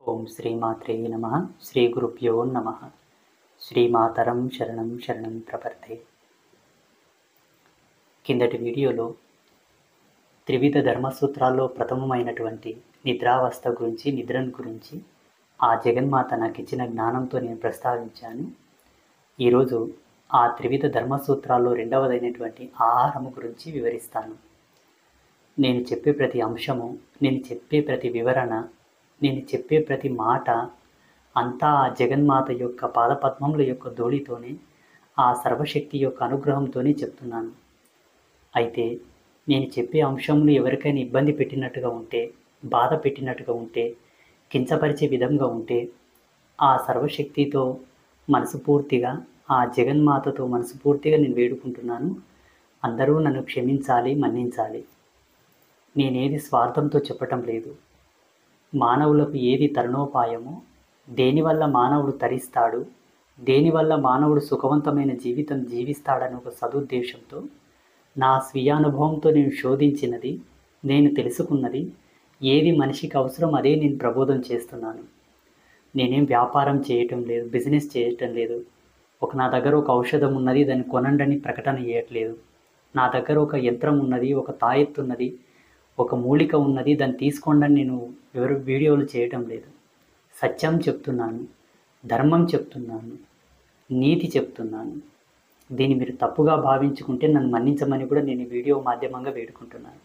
ఓం శ్రీమాత్రే నమ. శ్రీ గురుభ్యో నమ. శ్రీమాతరం శరణం శరణం ప్రపర్తే. కిందటి వీడియోలో త్రివిధ ధర్మసూత్రాల్లో ప్రథమమైనటువంటి నిద్రావస్థ గురించి, నిద్రను గురించి ఆ జగన్మాత నాకు ఇచ్చిన జ్ఞానంతో నేను ప్రస్తావించాను. ఈరోజు ఆ త్రివిధ ధర్మసూత్రాల్లో రెండవదైనటువంటి ఆహారము గురించి వివరిస్తాను. నేను చెప్పే ప్రతి అంశము, నేను చెప్పే ప్రతి వివరణ, నేను చెప్పే ప్రతి మాట అంతా ఆ జగన్మాత యొక్క పాదపద్మముల యొక్క ధూళితోనే, ఆ సర్వశక్తి యొక్క అనుగ్రహంతోనే చెప్తున్నాను. అయితే నేను చెప్పే అంశములు ఎవరికైనా ఇబ్బంది పెట్టినట్టుగా ఉంటే, బాధ పెట్టినట్టుగా ఉంటే, కించపరిచే విధంగా ఉంటే, ఆ సర్వశక్తితో మనస్ఫూర్తిగా, ఆ జగన్మాతతో మనస్ఫూర్తిగా నేను వేడుకుంటున్నాను. అందరూ నన్ను క్షమించాలి, మన్నించాలి. నేనేది స్వార్థంతో చెప్పటం లేదు. మానవులకు ఏది తరుణోపాయమో, దేనివల్ల మానవుడు తరిస్తాడు, దేనివల్ల మానవుడు సుఖవంతమైన జీవితం జీవిస్తాడని ఒక సదుద్దేశంతో, నా స్వీయానుభవంతో నేను శోధించినది, నేను తెలుసుకున్నది, ఏది మనిషికి అవసరం అదే నేను ప్రబోధం చేస్తున్నాను. నేనేం వ్యాపారం చేయటం లేదు, బిజినెస్ చేయటం లేదు. నా దగ్గర ఒక ఔషధం ఉన్నది, దాన్ని కొనండని ప్రకటన చేయట్లేదు. నా దగ్గర ఒక యంత్రం ఉన్నది, ఒక తాయెత్తు ఉన్నది, ఒక మూలిక ఉన్నది, దాన్ని తీసుకోండి నేను వీడియోలు చేయటం లేదు. సత్యం చెప్తున్నాను, ధర్మం చెప్తున్నాను, నీతి చెప్తున్నాను. దీన్ని మీరు తప్పుగా భావించుకుంటే నన్ను మన్నించమని కూడా నేను ఈ వీడియో మాధ్యమంగా వేడుకుంటున్నాను.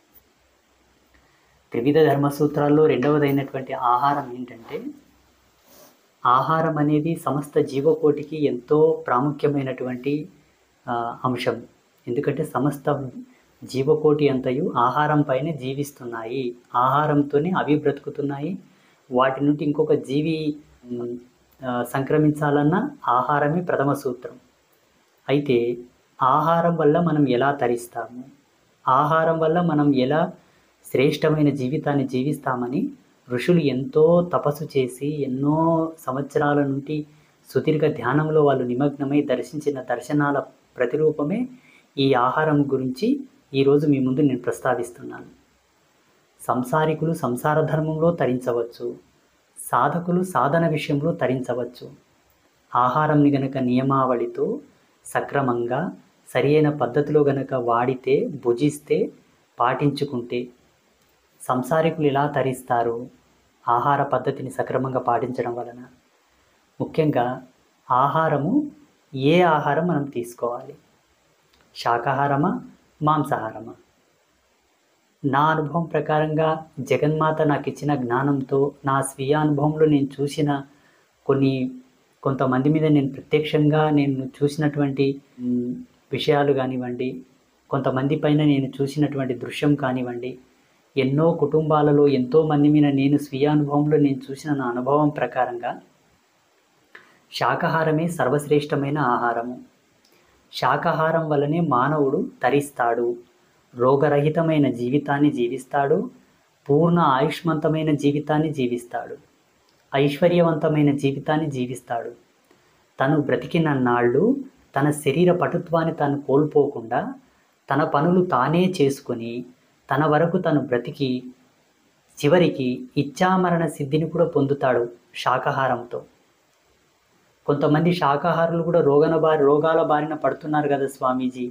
త్రివిధ ధర్మసూత్రాల్లో రెండవదైనటువంటి ఆహారం ఏంటంటే, ఆహారం అనేది సమస్త జీవకోటికి ఎంతో ప్రాముఖ్యమైనటువంటి అంశం. ఎందుకంటే సమస్త జీవకోటి అంతయు ఆహారం పైనే జీవిస్తున్నాయి, ఆహారంతోనే అవి బ్రతుకుతున్నాయి. వాటి నుండి ఇంకొక జీవి సంక్రమించాలన్నా ఆహారమే ప్రథమ సూత్రం. అయితే ఆహారం వల్ల మనం ఎలా తరిస్తాము, ఆహారం వల్ల మనం ఎలా శ్రేష్టమైన జీవితాన్ని జీవిస్తామని ఋషులు ఎంతో తపస్సు చేసి, ఎన్నో సంవత్సరాల నుండి సుదీర్ఘ ధ్యానంలో వాళ్ళు నిమగ్నమై దర్శించిన దర్శనాల ప్రతిరూపమే ఈ ఆహారం గురించి ఈరోజు మీ ముందు నేను ప్రస్తావిస్తున్నాను. సంసారికులు సంసార ధర్మంలో తరించవచ్చు, సాధకులు సాధన విషయంలో తరించవచ్చు. ఆహారంని గనక నియమావళితో సక్రమంగా సరి అయిన పద్ధతిలో గనక వాడితే, భుజిస్తే, పాటించుకుంటే సంసారికులు ఎలా తరిస్తారు? ఆహార పద్ధతిని సక్రమంగా పాటించడం వలన. ముఖ్యంగా ఆహారము, ఏ ఆహారం మనం తీసుకోవాలి? శాకాహారమా, మాంసాహారమా? నా అనుభవం ప్రకారంగా జగన్మాత నాకు ఇచ్చిన జ్ఞానంతో, నా స్వీయ అనుభవంలో నేను చూసిన కొంతమంది మీద నేను ప్రత్యక్షంగా నేను చూసినటువంటి విషయాలు కానివ్వండి, కొంతమంది పైన నేను చూసినటువంటి దృశ్యం కానివ్వండి, ఎన్నో కుటుంబాలలో ఎంతోమంది మీద నేను స్వీయ అనుభవంలో నేను చూసిన నా అనుభవం ప్రకారంగా శాకాహారమే సర్వశ్రేష్టమైన ఆహారము. శాకాహారం వల్లనే మానవుడు తరిస్తాడు, రోగరహితమైన జీవితాన్ని జీవిస్తాడు, పూర్ణ ఆయుష్మంతమైన జీవితాన్ని జీవిస్తాడు, ఐశ్వర్యవంతమైన జీవితాన్ని జీవిస్తాడు. తను బ్రతికిన నాళ్ళు తన శరీర పటుత్వాన్ని తాను కోల్పోకుండా తన పనులు తానే చేసుకొని, తన వరకు తను బ్రతికి చివరికి ఇచ్ఛామరణ సిద్ధిని కూడా పొందుతాడు శాకాహారంతో. కొంతమంది శాకాహారులు కూడా రోగాల బారిన పడుతున్నారు కదా స్వామీజీ,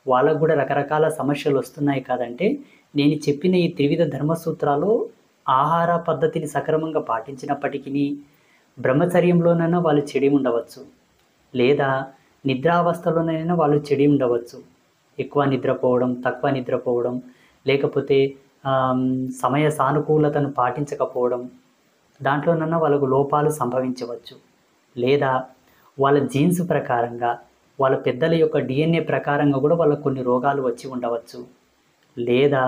వాళ్ళకు కూడా రకరకాల సమస్యలు వస్తున్నాయి కాదంటే, నేను చెప్పిన ఈ త్రివిధ ధర్మసూత్రాలు ఆహార పద్ధతిని సక్రమంగా పాటించినప్పటికీ బ్రహ్మచర్యంలోనైనా వాళ్ళు చెడి ఉండవచ్చు, లేదా నిద్రావస్థలోనైనా వాళ్ళు చెడి ఉండవచ్చు. ఎక్కువ నిద్రపోవడం, తక్కువ నిద్రపోవడం, లేకపోతే సమయ సానుకూలతను పాటించకపోవడం, దాంట్లోనన్నా వాళ్ళకు లోపాలు సంభవించవచ్చు. లేదా వాళ్ళ జీన్స్ ప్రకారంగా, వాళ్ళ పెద్దల యొక్క DNA ప్రకారంగా కూడా వాళ్ళకు కొన్ని రోగాలు వచ్చి ఉండవచ్చు. లేదా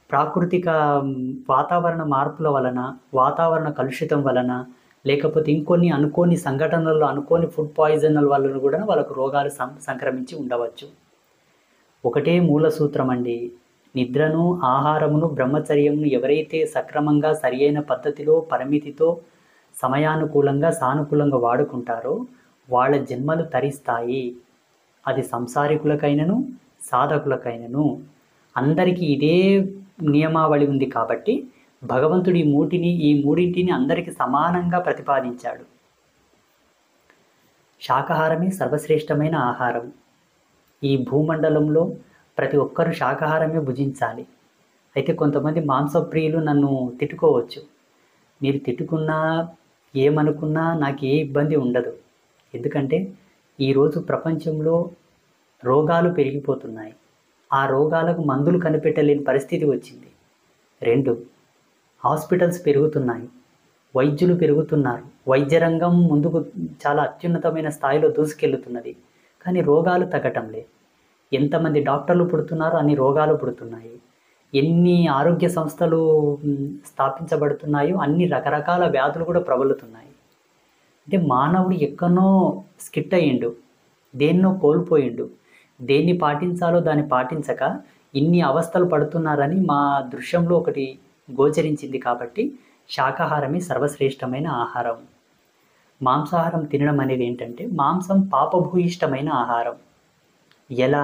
ప్రాకృతిక వాతావరణ మార్పుల వలన, వాతావరణ కలుషితం వలన, లేకపోతే ఇంకొన్ని అనుకోని సంఘటనలు, అనుకోని ఫుడ్ పాయిజన్ల వలన కూడా వాళ్ళకు రోగాలు సంక్రమించి ఉండవచ్చు. ఒకటే మూల సూత్రం అండి. నిద్రను, ఆహారమును, బ్రహ్మచర్యమును ఎవరైతే సక్రమంగా సరి అయిన పద్ధతిలో, పరిమితితో, సమయానుకూలంగా, సానుకూలంగా వాడుకుంటారో వాళ్ళ జన్మలు తరిస్తాయి. అది సంసారికులకైనను, సాధకులకైనను అందరికీ ఇదే నియమావళి ఉంది. కాబట్టి భగవంతుడు ఈ మూడింటిని అందరికీ సమానంగా ప్రతిపాదించాడు. శాకాహారమే సర్వశ్రేష్టమైన ఆహారం. ఈ భూమండలంలో ప్రతి ఒక్కరూ శాకాహారమే భుజించాలి. అయితే కొంతమంది మాంసప్రియులు నన్ను తిట్టుకోవచ్చు. మీరు తిట్టుకున్నా ఏమనుకున్నా నాకు ఏ ఇబ్బంది ఉండదు. ఎందుకంటే ఈరోజు ప్రపంచంలో రోగాలు పెరిగిపోతున్నాయి. ఆ రోగాలకు మందులు కనిపెట్టలేని పరిస్థితి వచ్చింది. 2, హాస్పిటల్స్ పెరుగుతున్నాయి, వైద్యులు పెరుగుతున్నారు, వైద్య రంగం ముందుకు చాలా అత్యున్నతమైన స్థాయిలో దూసుకెళ్తున్నది. కానీ రోగాలు తగ్గటం లేదు. ఎంతమంది డాక్టర్లు పుడుతున్నారో అన్ని రోగాలు పుడుతున్నాయి. ఎన్ని ఆరోగ్య సంస్థలు స్థాపించబడుతున్నాయో అన్ని రకరకాల వ్యాధులు కూడా ప్రబలుతున్నాయి. అంటే మానవుడు ఎక్కడనో స్కిట్ అయ్యిండు, దేన్నో కోల్పోయిండు. దేన్ని పాటించాలో దాన్ని పాటించక ఇన్ని అవస్థలు పడుతున్నారని మా దృశ్యంలో ఒకటి గోచరించింది. కాబట్టి శాకాహారమే సర్వశ్రేష్టమైన ఆహారం. మాంసాహారం తినడం అనేది ఏంటంటే, మాంసం పాపభూయిష్టమైన ఆహారం. ఎలా?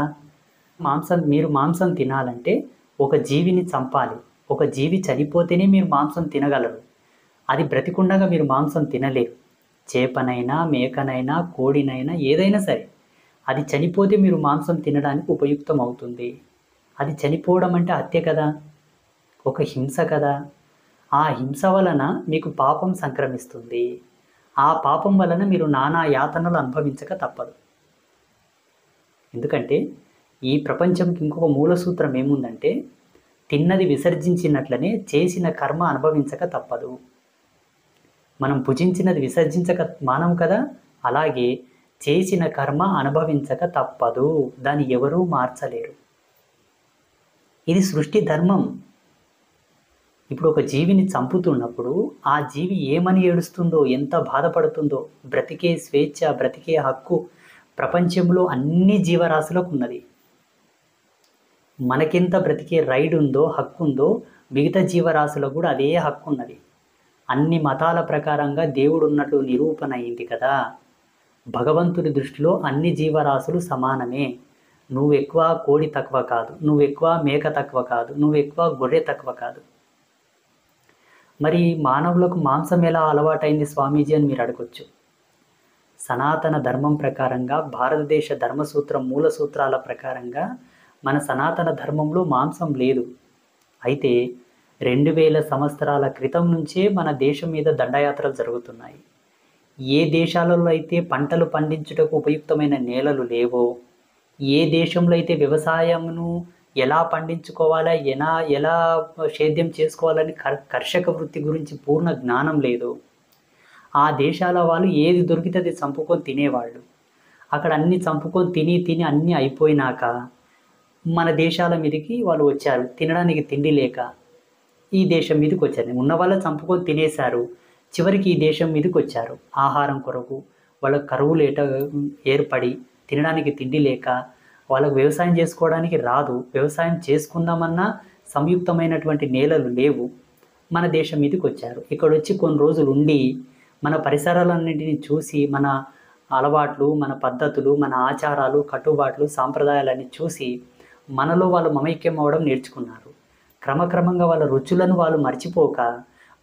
మీరు మాంసం తినాలంటే ఒక జీవిని చంపాలి. ఒక జీవి చనిపోతేనే మీరు మాంసం తినగలరు. అది బ్రతికుండగా మీరు మాంసం తినలేరు. చేపనైనా, మేకనైనా, కోడినైనా, ఏదైనా సరే అది చనిపోతే మీరు మాంసం తినడానికి ఉపయుక్తం అవుతుంది. అది చనిపోవడం అంటే హత్య కదా, ఒక హింస కదా. ఆ హింస వలన మీకు పాపం సంక్రమిస్తుంది. ఆ పాపం వలన మీరు నానా యాతనలు అనుభవించక తప్పదు. ఎందుకంటే ఈ ప్రపంచంకి ఇంకొక మూల సూత్రం ఏముందంటే, తిన్నది విసర్జించినట్లనే చేసిన కర్మ అనుభవించక తప్పదు. మనం భుజించినది విసర్జించక మానం కదా, అలాగే చేసిన కర్మ అనుభవించక తప్పదు. దాన్ని ఎవరూ మార్చలేరు. ఇది సృష్టి ధర్మం. ఇప్పుడు ఒక జీవిని చంపుతున్నప్పుడు ఆ జీవి ఏమని ఏడుస్తుందో, ఎంత బాధపడుతుందో, బ్రతికే స్వేచ్ఛ, బ్రతికే హక్కు ప్రపంచంలో అన్ని జీవరాశులకు ఉన్నది. మనకెంత బ్రతికే రైడ్ ఉందో, హక్కు ఉందో, మిగతా జీవరాశులకు కూడా అదే హక్కు ఉన్నది. అన్ని మతాల ప్రకారంగా దేవుడు ఉన్నట్టు నిరూపణ అయింది కదా. భగవంతుడి దృష్టిలో అన్ని జీవరాశులు సమానమే. నువ్వు ఎక్కువ కోడి తక్కువ కాదు, నువ్వు ఎక్కువ మేక తక్కువ కాదు, నువ్వు ఎక్కువ గొర్రె తక్కువ కాదు. మరి మానవులకు మాంసం ఎలా అలవాటైంది స్వామీజీ అని మీరు అడగొచ్చు. సనాతన ధర్మం ప్రకారంగా, భారతదేశ ధర్మసూత్రం మూల సూత్రాల ప్రకారంగా మన సనాతన ధర్మంలో మాంసం లేదు. అయితే 2000 సంవత్సరాల క్రితం నుంచే మన దేశం మీద దండయాత్రలు జరుగుతున్నాయి. ఏ దేశాలలో అయితే పంటలు పండించుటకు ఉపయుక్తమైన నేలలు లేవో, ఏ దేశంలో అయితే వ్యవసాయమును ఎలా పండించుకోవాలా, ఎలా సేద్యం చేసుకోవాలని కర్షక వృత్తి గురించి పూర్ణ జ్ఞానం లేదు, ఆ దేశాల వాళ్ళు ఏది దొరికితే అది చంపుకొని తినేవాళ్ళు. అక్కడ అన్ని చంపుకొని తిని అన్నీ అయిపోయినాక మన దేశాల మీదకి వాళ్ళు వచ్చారు. తినడానికి తిండి లేక ఈ దేశం మీదకి వచ్చారు. ఉన్న వాళ్ళ చంపుకొని తినేశారు. చివరికి ఈ దేశం మీదకి వచ్చారు ఆహారం కొరకు. వాళ్ళకు కరువులు ఏర్పడి తినడానికి తిండి లేక వాళ్ళకు వ్యవసాయం చేసుకోవడానికి రాదు. వ్యవసాయం చేసుకుందామన్నా సంయుక్తమైనటువంటి నేలలు లేవు. మన దేశం మీదకి వచ్చారు. ఇక్కడ వచ్చి కొన్ని రోజులు ఉండి మన పరిసరాలన్నింటినీ చూసి, మన అలవాట్లు, మన పద్ధతులు, మన ఆచారాలు, కట్టుబాట్లు, సాంప్రదాయాలన్నీ చూసి మనలో వాళ్ళు మమైక్యం అవ్వడం నేర్చుకున్నారు. క్రమక్రమంగా వాళ్ళ రుచులను వాళ్ళు మర్చిపోక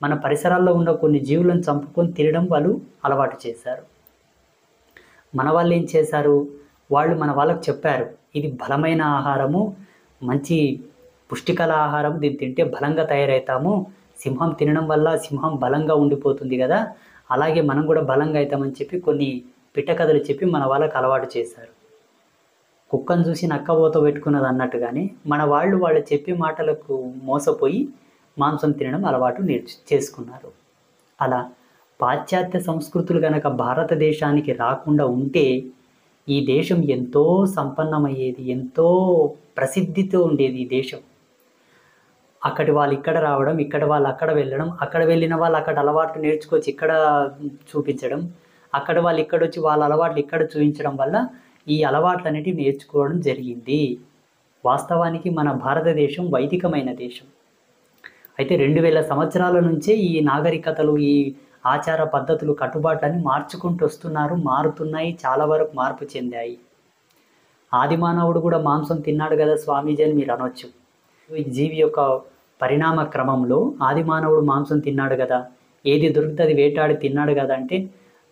మన పరిసరాల్లో ఉన్న కొన్ని జీవులను చంపుకొని తినడం వాళ్ళు అలవాటు చేశారు. మన వాళ్ళు ఏం చేశారు? వాళ్ళు మన వాళ్ళకు చెప్పారు, ఇది బలమైన ఆహారము, మంచి పుష్టికల ఆహారం, దీన్ని తింటే బలంగా తయారవుతాము, సింహం తినడం వల్ల సింహం బలంగా ఉండిపోతుంది కదా, అలాగే మనం కూడా బలంగా అవుతామని చెప్పి కొన్ని పిట్టకథలు చెప్పి మన వాళ్ళకు అలవాటు చేశారు. కుక్కను చూసి నక్కబోత పెట్టుకున్నది అన్నట్టుగానే మన వాళ్ళు చెప్పే మాటలకు మోసపోయి మాంసం తినడం అలవాటు చేసుకున్నారు. అలా పాశ్చాత్య సంస్కృతులు కనుక భారతదేశానికి రాకుండా ఉంటే ఈ దేశం ఎంతో సంపన్నమయ్యేది, ఎంతో ప్రసిద్ధితో ఉండేది ఈ దేశం. అక్కడి వాళ్ళు ఇక్కడ రావడం, ఇక్కడ వాళ్ళు అక్కడ వెళ్ళడం, అక్కడ వెళ్ళిన వాళ్ళు అక్కడ అలవాట్లు నేర్చుకొచ్చి ఇక్కడ చూపించడం, అక్కడ వాళ్ళు ఇక్కడ వచ్చి వాళ్ళ అలవాట్లు ఇక్కడ చూపించడం వల్ల ఈ అలవాట్లు అనేటివి నేర్చుకోవడం జరిగింది. వాస్తవానికి మన భారతదేశం వైదికమైన దేశం. అయితే 2000 సంవత్సరాల నుంచే ఈ నాగరికతలు, ఈ ఆచార పద్ధతులు, కట్టుబాట్లన్నీ మార్చుకుంటూ వస్తున్నారు, మారుతున్నాయి, చాలా వరకు మార్పు చెందాయి. ఆదిమానవుడు కూడా మాంసం తిన్నాడు కదా స్వామీజీ అని మీరు అనొచ్చు. ఈ జీవి యొక్క పరిణామ క్రమంలో ఆది మానవుడు మాంసం తిన్నాడు కదా, ఏది దొరికితే అది వేటాడి తిన్నాడు కదా అంటే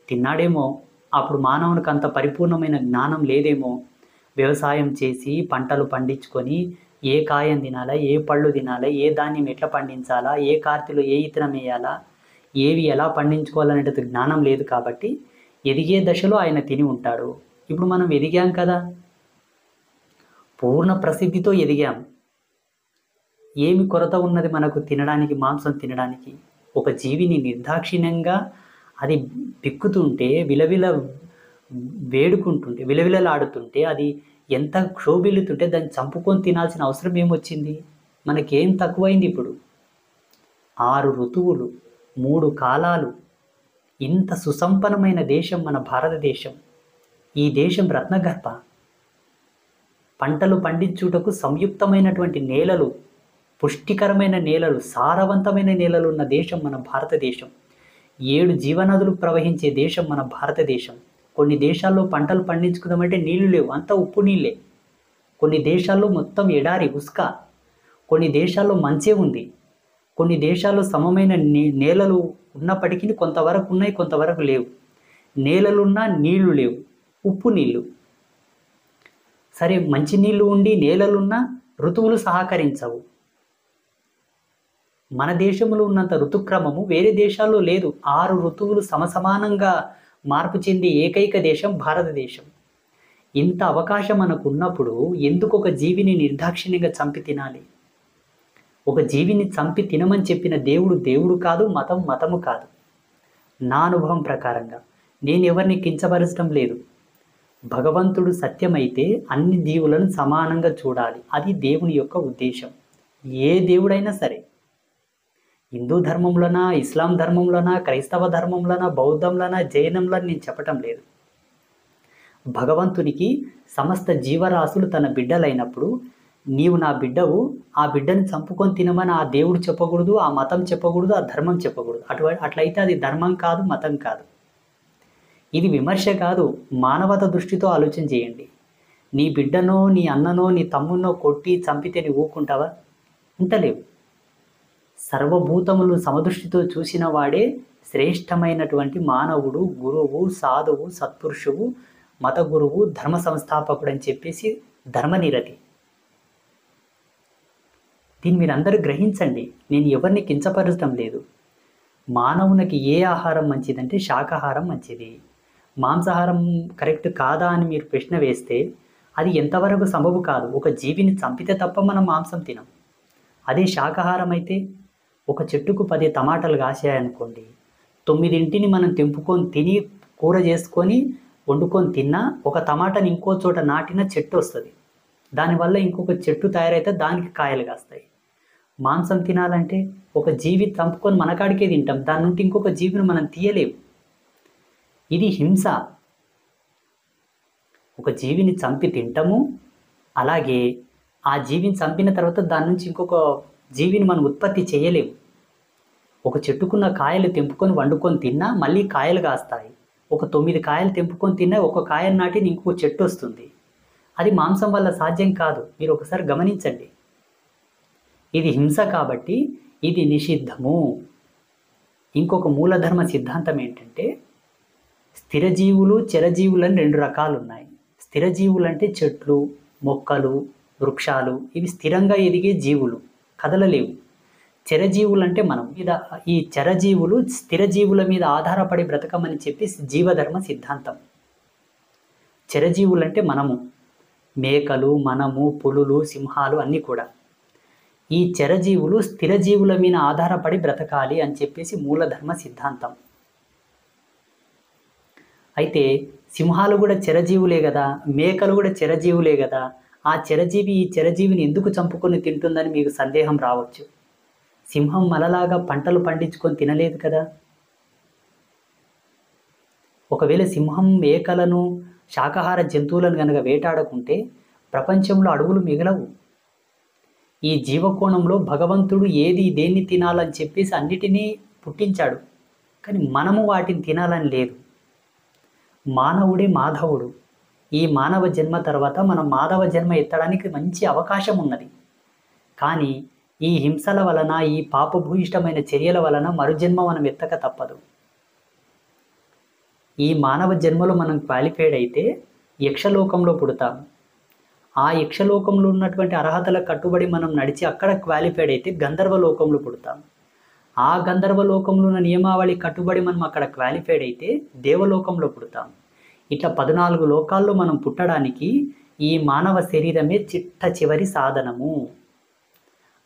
తిన్నాడేమో. అప్పుడు మానవునికి అంత పరిపూర్ణమైన జ్ఞానం లేదేమో. వ్యవసాయం చేసి పంటలు పండించుకొని ఏ కాయం తినాలా, ఏ పళ్ళు తినాలా, ఏ ధాన్యం ఎట్లా పండించాలా, ఏ కార్తీలో ఏ ఇత్తనం వేయాలా, ఏవి ఎలా పండించుకోవాలనేది జ్ఞానం లేదు కాబట్టి ఎదిగే దశలో ఆయన తిని ఉంటాడు. ఇప్పుడు మనం ఎదిగాం కదా, పూర్ణ ప్రసిద్ధితో ఎదిగాం. ఏమి కొరత ఉన్నది మనకు తినడానికి, మాంసం తినడానికి? ఒక జీవిని నిర్దాక్షిణ్యంగా అది పిక్కుతుంటే, విలవిలలాడుతుంటే, అది ఎంత క్షోభిల్లుతుంటే దాన్ని చంపుకొని తినాల్సిన అవసరం ఏమొచ్చింది? మనకేం తక్కువైంది? ఇప్పుడు 6 ఋతువులు, 3 కాలాలు, ఇంత సుసంపన్నమైన దేశం మన భారతదేశం. ఈ దేశం రత్నగర్భ. పంటలు పండించుటకు సంయుక్తమైనటువంటి నేలలు, పుష్టికరమైన నేలలు, సారవంతమైన నేలలు ఉన్న దేశం మన భారతదేశం. 7 జీవనదులు ప్రవహించే దేశం మన భారతదేశం. కొన్ని దేశాల్లో పంటలు పండించుకుందామంటే నీళ్లు లేవు, అంతా ఉప్పు నీళ్ళే. కొన్ని దేశాల్లో మొత్తం ఎడారి, ఉస్క. కొన్ని దేశాల్లో మంచే ఉంది. కొన్ని దేశాల్లో సమమైన నేలలు ఉన్నప్పటికీ కొంతవరకు ఉన్నాయి, కొంతవరకు లేవు. నేలలున్నా నీళ్లు లేవు, ఉప్పు నీళ్ళు. సరే, మంచి నీళ్లు ఉండి నేలలున్నా ఋతువులు సహకరించవు. మన దేశంలో ఉన్నంత ఋతుక్రమము వేరే దేశాల్లో లేదు. 6 ఋతువులు సమసమానంగా మార్పు చెందే ఏకైక దేశం భారతదేశం. ఇంత అవకాశం మనకు ఉన్నప్పుడు ఎందుకు ఒక జీవిని నిర్దాక్షిణ్యంగా చంపి తినాలి? ఒక జీవిని చంపి తినమని చెప్పిన దేవుడు దేవుడు కాదు, మతము కాదు. నా అనుభవం ప్రకారంగా నేను ఎవరిని కించపరచడం లేదు. భగవంతుడు సత్యమైతే అన్ని జీవులను సమానంగా చూడాలి. అది దేవుని యొక్క ఉద్దేశం. ఏ దేవుడైనా సరే, హిందూ ధర్మంలోనా, ఇస్లాం ధర్మంలోనా, క్రైస్తవ ధర్మంలోనా, బౌద్ధంలోనా, జైనంలో నేను చెప్పటం లేదు. భగవంతునికి సమస్త జీవరాశులు తన బిడ్డలైనప్పుడు నీవు నా బిడ్డవు, ఆ బిడ్డను చంపుకొని తినమని ఆ దేవుడు చెప్పకూడదు, ఆ మతం చెప్పకూడదు, ఆ ధర్మం చెప్పకూడదు. అట్లయితే అది ధర్మం కాదు, మతం కాదు. ఇది విమర్శ కాదు, మానవత దృష్టితో ఆలోచన చేయండి. నీ బిడ్డనో, నీ అన్ననో, నీ తమ్మునో కొట్టి చంపితే నీ ఊరుకుంటావా? ఉంటలేవు. సర్వభూతములు సమదృష్టితో చూసిన వాడే శ్రేష్టమైనటువంటి మానవుడు, గురువు, సాధువు, సత్పురుషువు, మత గురువు, ధర్మ సంస్థాపకుడు అని చెప్పేసి ధర్మనిరతి. దీన్ని మీరందరూ గ్రహించండి. నేను ఎవరిని కించపరచడం లేదు. మానవునికి ఏ ఆహారం మంచిదంటే శాకాహారం మంచిది. మాంసాహారం కరెక్ట్ కాదా అని మీరు ప్రశ్న వేస్తే అది ఎంతవరకు సంభవం కాదు. ఒక జీవిని చంపితే తప్ప మనం మాంసం తినం. అదే శాకాహారం అయితే ఒక చెట్టుకు 10 టమాటాలు కాసాయనుకోండి, 9 మనం తెంపుకొని తిని కూర చేసుకొని వండుకొని తిన్నా ఒక టమాటాని ఇంకో చోట నాటిన చెట్టు వస్తుంది. దానివల్ల ఇంకొక చెట్టు తయారైతే దానికి కాయలు కాస్తాయి. మాంసం తినాలంటే ఒక జీవి చంపుకొని మనకాడికే తింటాం, దాని నుండి ఇంకొక జీవిని మనం తీయలేము. ఇది హింస. ఒక జీవిని చంపి తింటాము, అలాగే ఆ జీవిని చంపిన తర్వాత దాని నుంచి ఇంకొక జీవిని మనం ఉత్పత్తి చేయలేము. ఒక చెట్టుకున్న కాయలు తెంపుకొని వండుకొని తిన్నా మళ్ళీ కాయలు కాస్తాయి. ఒక 9 కాయలు తెంపుకొని తిన్నా ఒక కాయను నాటిని ఇంకొక చెట్టు వస్తుంది. అది మాంసం వల్ల సాధ్యం కాదు. మీరు ఒకసారి గమనించండి. ఇది హింస కాబట్టి ఇది నిషిద్ధము. ఇంకొక మూలధర్మ సిద్ధాంతం ఏంటంటే స్థిరజీవులు, చిరజీవులు అని 2 రకాలు ఉన్నాయి. స్థిరజీవులు అంటే చెట్లు, మొక్కలు, వృక్షాలు. ఇవి స్థిరంగా ఎదిగే జీవులు, కదలలేవు. చిరజీవులు అంటే మనం. ఈ చరజీవులు స్థిరజీవుల మీద ఆధారపడి బ్రతకమని చెప్పి జీవధర్మ సిద్ధాంతం. చిరజీవులు అంటే మనము, మేకలు, మనము, పులులు, సింహాలు అన్నీ కూడా. ఈ చరజీవులు స్థిరజీవుల మీద ఆధారపడి బ్రతకాలి అని చెప్పేసి మూలధర్మ సిద్ధాంతం. అయితే సింహాలు కూడా చిరజీవులే కదా, మేకలు కూడా చిరజీవులే కదా. ఆ చిరజీవి ఈ చిరజీవిని ఎందుకు చంపుకొని తింటుందని మీకు సందేహం రావచ్చు. సింహం మనలాగా పంటలు పండించుకొని తినలేదు కదా. ఒకవేళ సింహం మేకలను, శాకాహార జంతువులను కనుక వేటాడకుంటే ప్రపంచంలో అడవులు మిగలవు. ఈ జీవకోణంలో భగవంతుడు ఏది దేన్ని తినాలని చెప్పేసి అన్నిటినీ పుట్టించాడు, కానీ మనము వాటిని తినాలని లేదు. మానవుడే మాధవుడు. ఈ మానవ జన్మ తర్వాత మనం మాధవ జన్మ ఎత్తడానికి మంచి అవకాశం ఉన్నది. కానీ ఈ హింసల వలన, ఈ పాపభూయిష్టమైన చర్యల వలన మరుజన్మ మనం ఎత్తక తప్పదు. ఈ మానవ జన్మలో మనం క్వాలిఫైడ్ అయితే యక్షలోకంలో పుడతాం. ఆ యక్షలోకంలో ఉన్నటువంటి అర్హతలకు కట్టుబడి మనం నడిచి అక్కడ క్వాలిఫైడ్ అయితే గంధర్వలోకంలో పుడతాం. ఆ గంధర్వలోకంలో ఉన్న నియమావళి కట్టుబడి మనం అక్కడ క్వాలిఫైడ్ అయితే దేవలోకంలో పుడతాం. ఇట్లా 14 లోకాల్లో మనం పుట్టడానికి ఈ మానవ శరీరమే చిట్ట చివరి సాధనము.